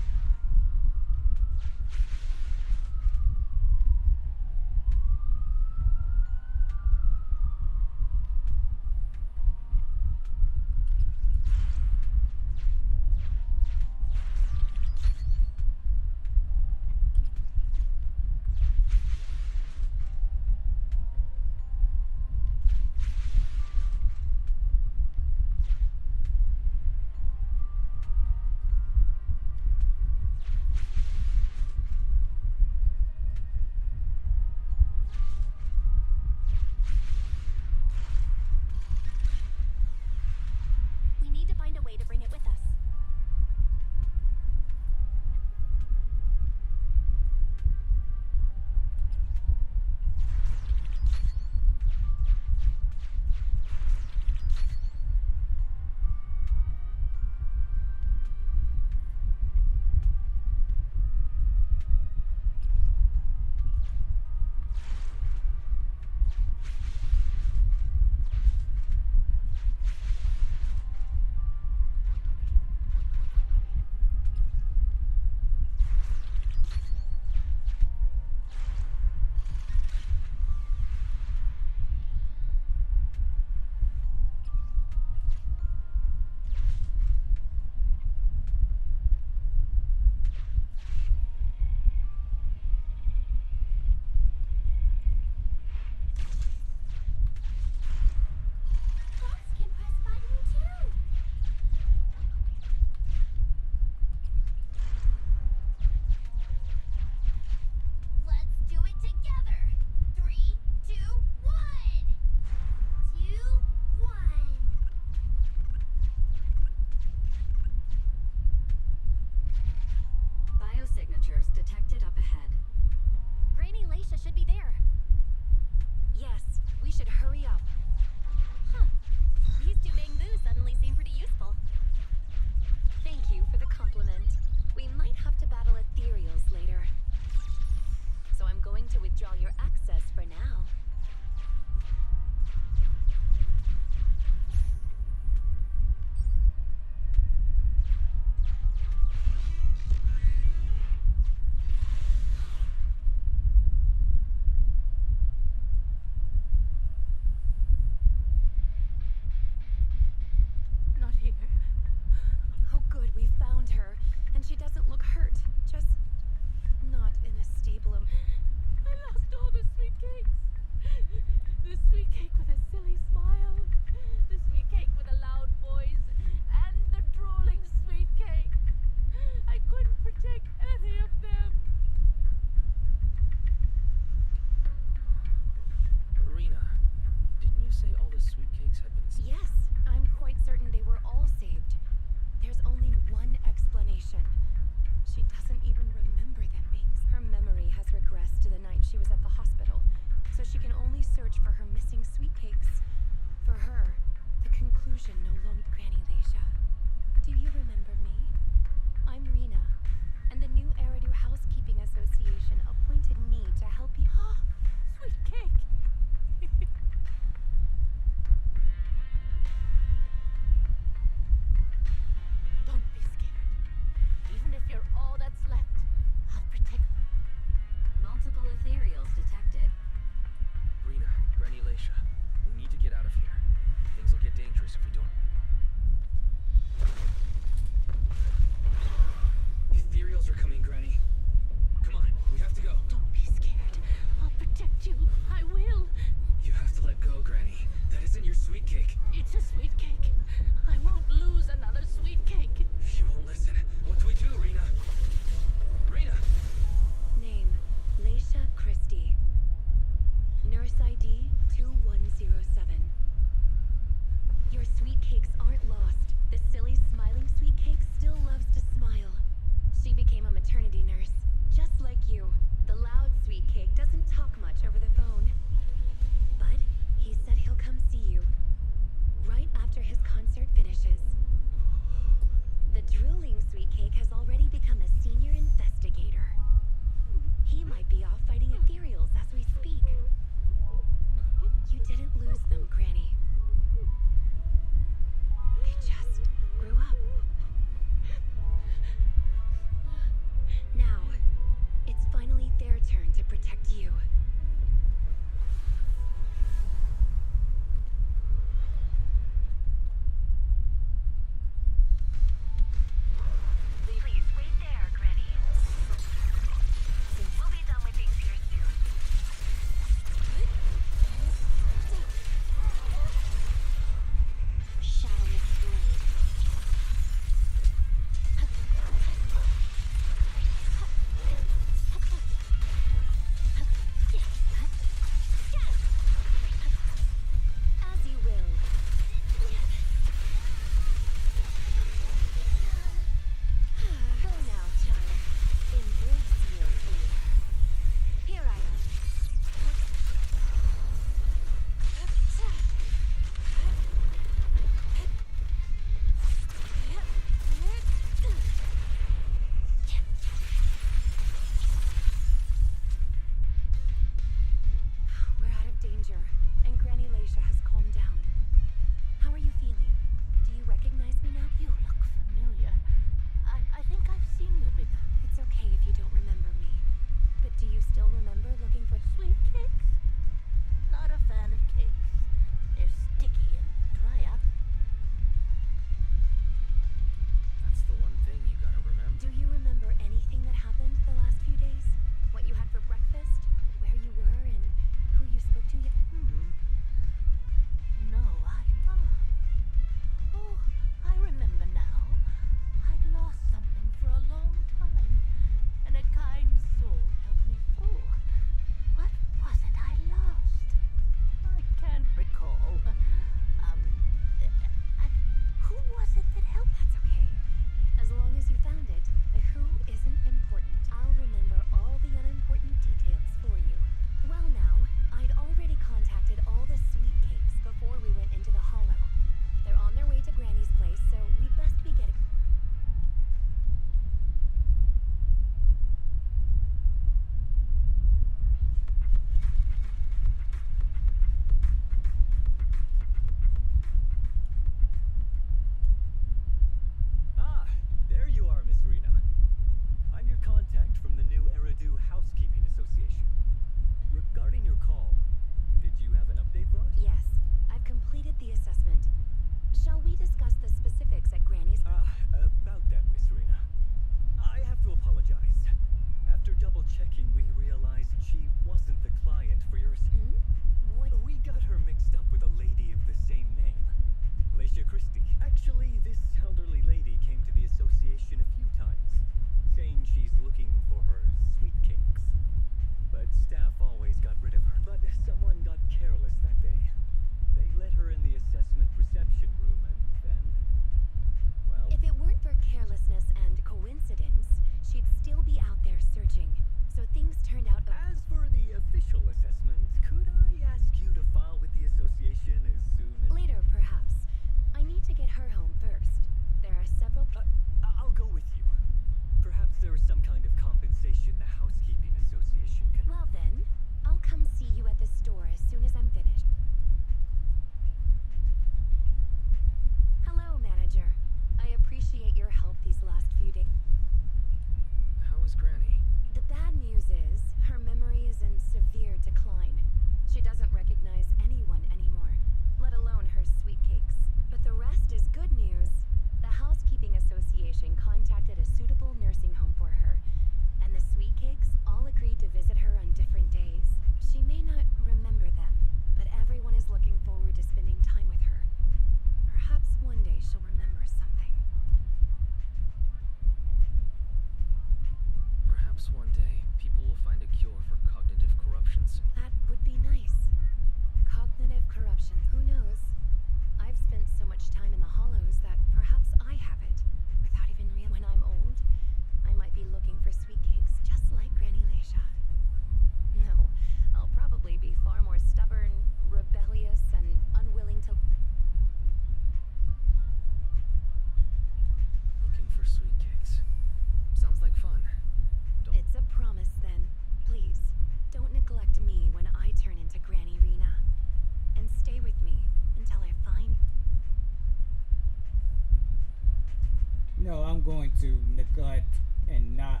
No, I'm going to neglect and not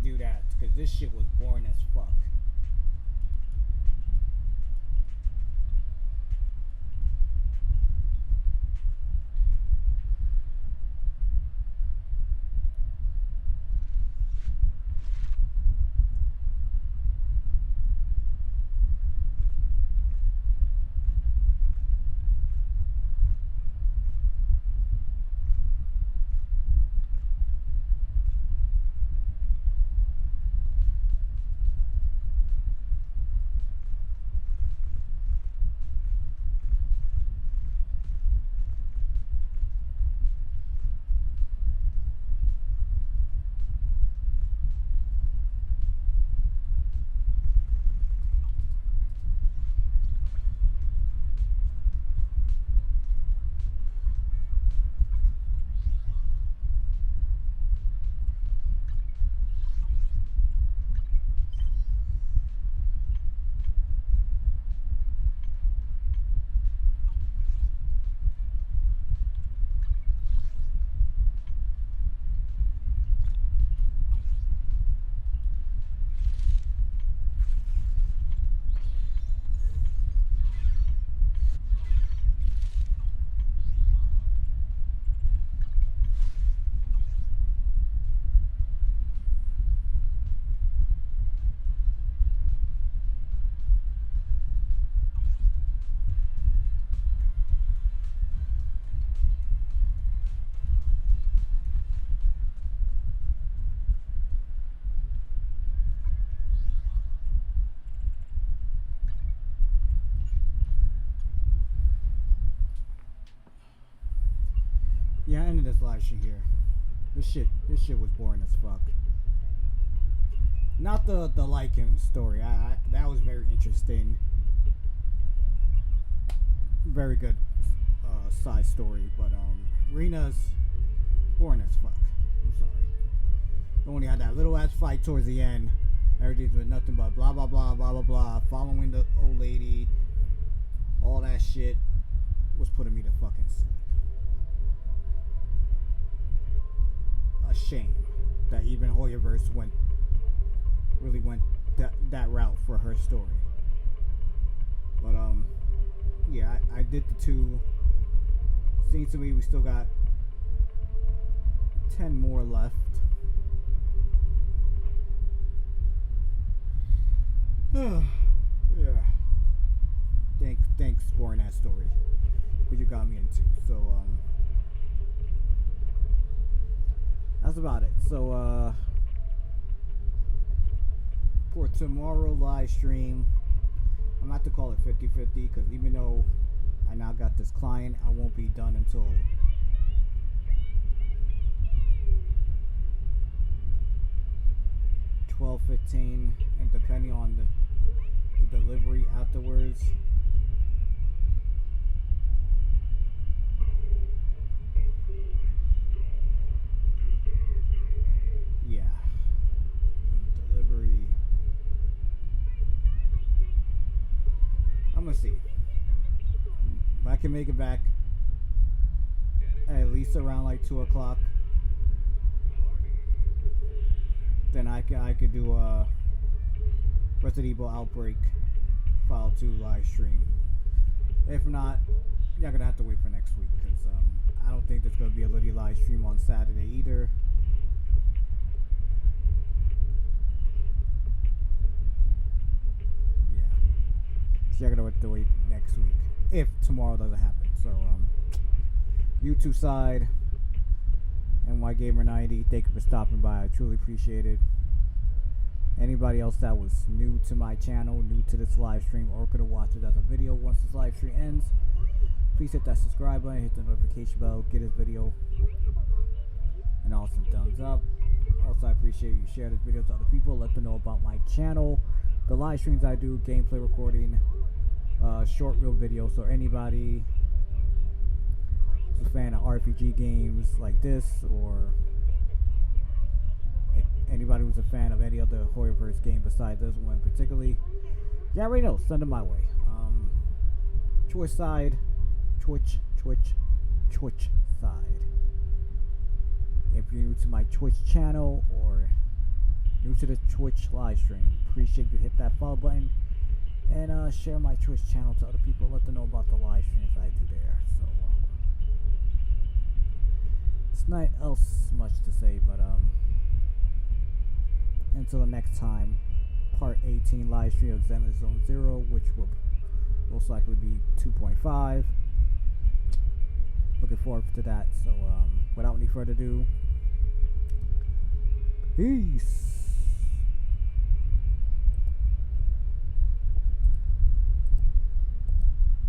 do that because this shit was boring as fuck. Yeah, I ended this live shit here. This shit was boring as fuck. Not the Lycan story. That was very interesting. Very good side story, but Rena's boring as fuck. I'm sorry. They only had that little ass fight towards the end. Everything's with nothing but blah blah blah blah blah blah. Following the old lady, all that shit was putting me to fucking sleep. A shame that even Hoyoverse really went that route for her story. But yeah, I did the two. Seems to me we still got 10 more left. Yeah. Thanks for that story, what you got me into. So that's about it. So for tomorrow live stream, I'm gonna have to call it 50-50 because even though I now got this client, I won't be done until 12:15, and depending on the delivery afterwards. Yeah. Delivery. I'm gonna see. If I can make it back at least around like 2 o'clock, then I could do a Resident Evil Outbreak File 2 live stream. If not, y'all gonna have to wait for next week because I don't think there's gonna be a Liddy live stream on Saturday either. Yeah, so y'all gonna have to wait next week if tomorrow doesn't happen. So YouTube side, NYGamer90, thank you for stopping by. I truly appreciate it. Anybody else that was new to my channel, new to this live stream, or could have watched it as a video once this live stream ends, please hit that subscribe button, hit the notification bell, get this video an awesome thumbs up. Also, I appreciate you share this video to other people, let them know about my channel, the live streams I do, gameplay recording, short reel videos. So anybody who's a fan of RPG games like this, or anybody who's a fan of any other Horrorverse game besides this one particularly, yeah, already know, send them my way. Twitch side, Twitch side. If you're new to my Twitch channel or new to the Twitch live stream, appreciate you hit that follow button and share my Twitch channel to other people. Let them know about the live streams I do there. So it's not else much to say, but until the next time, part 18 live stream of Zenless Zone 0, which will most likely be 2.5. Looking forward to that. So without any further ado, peace.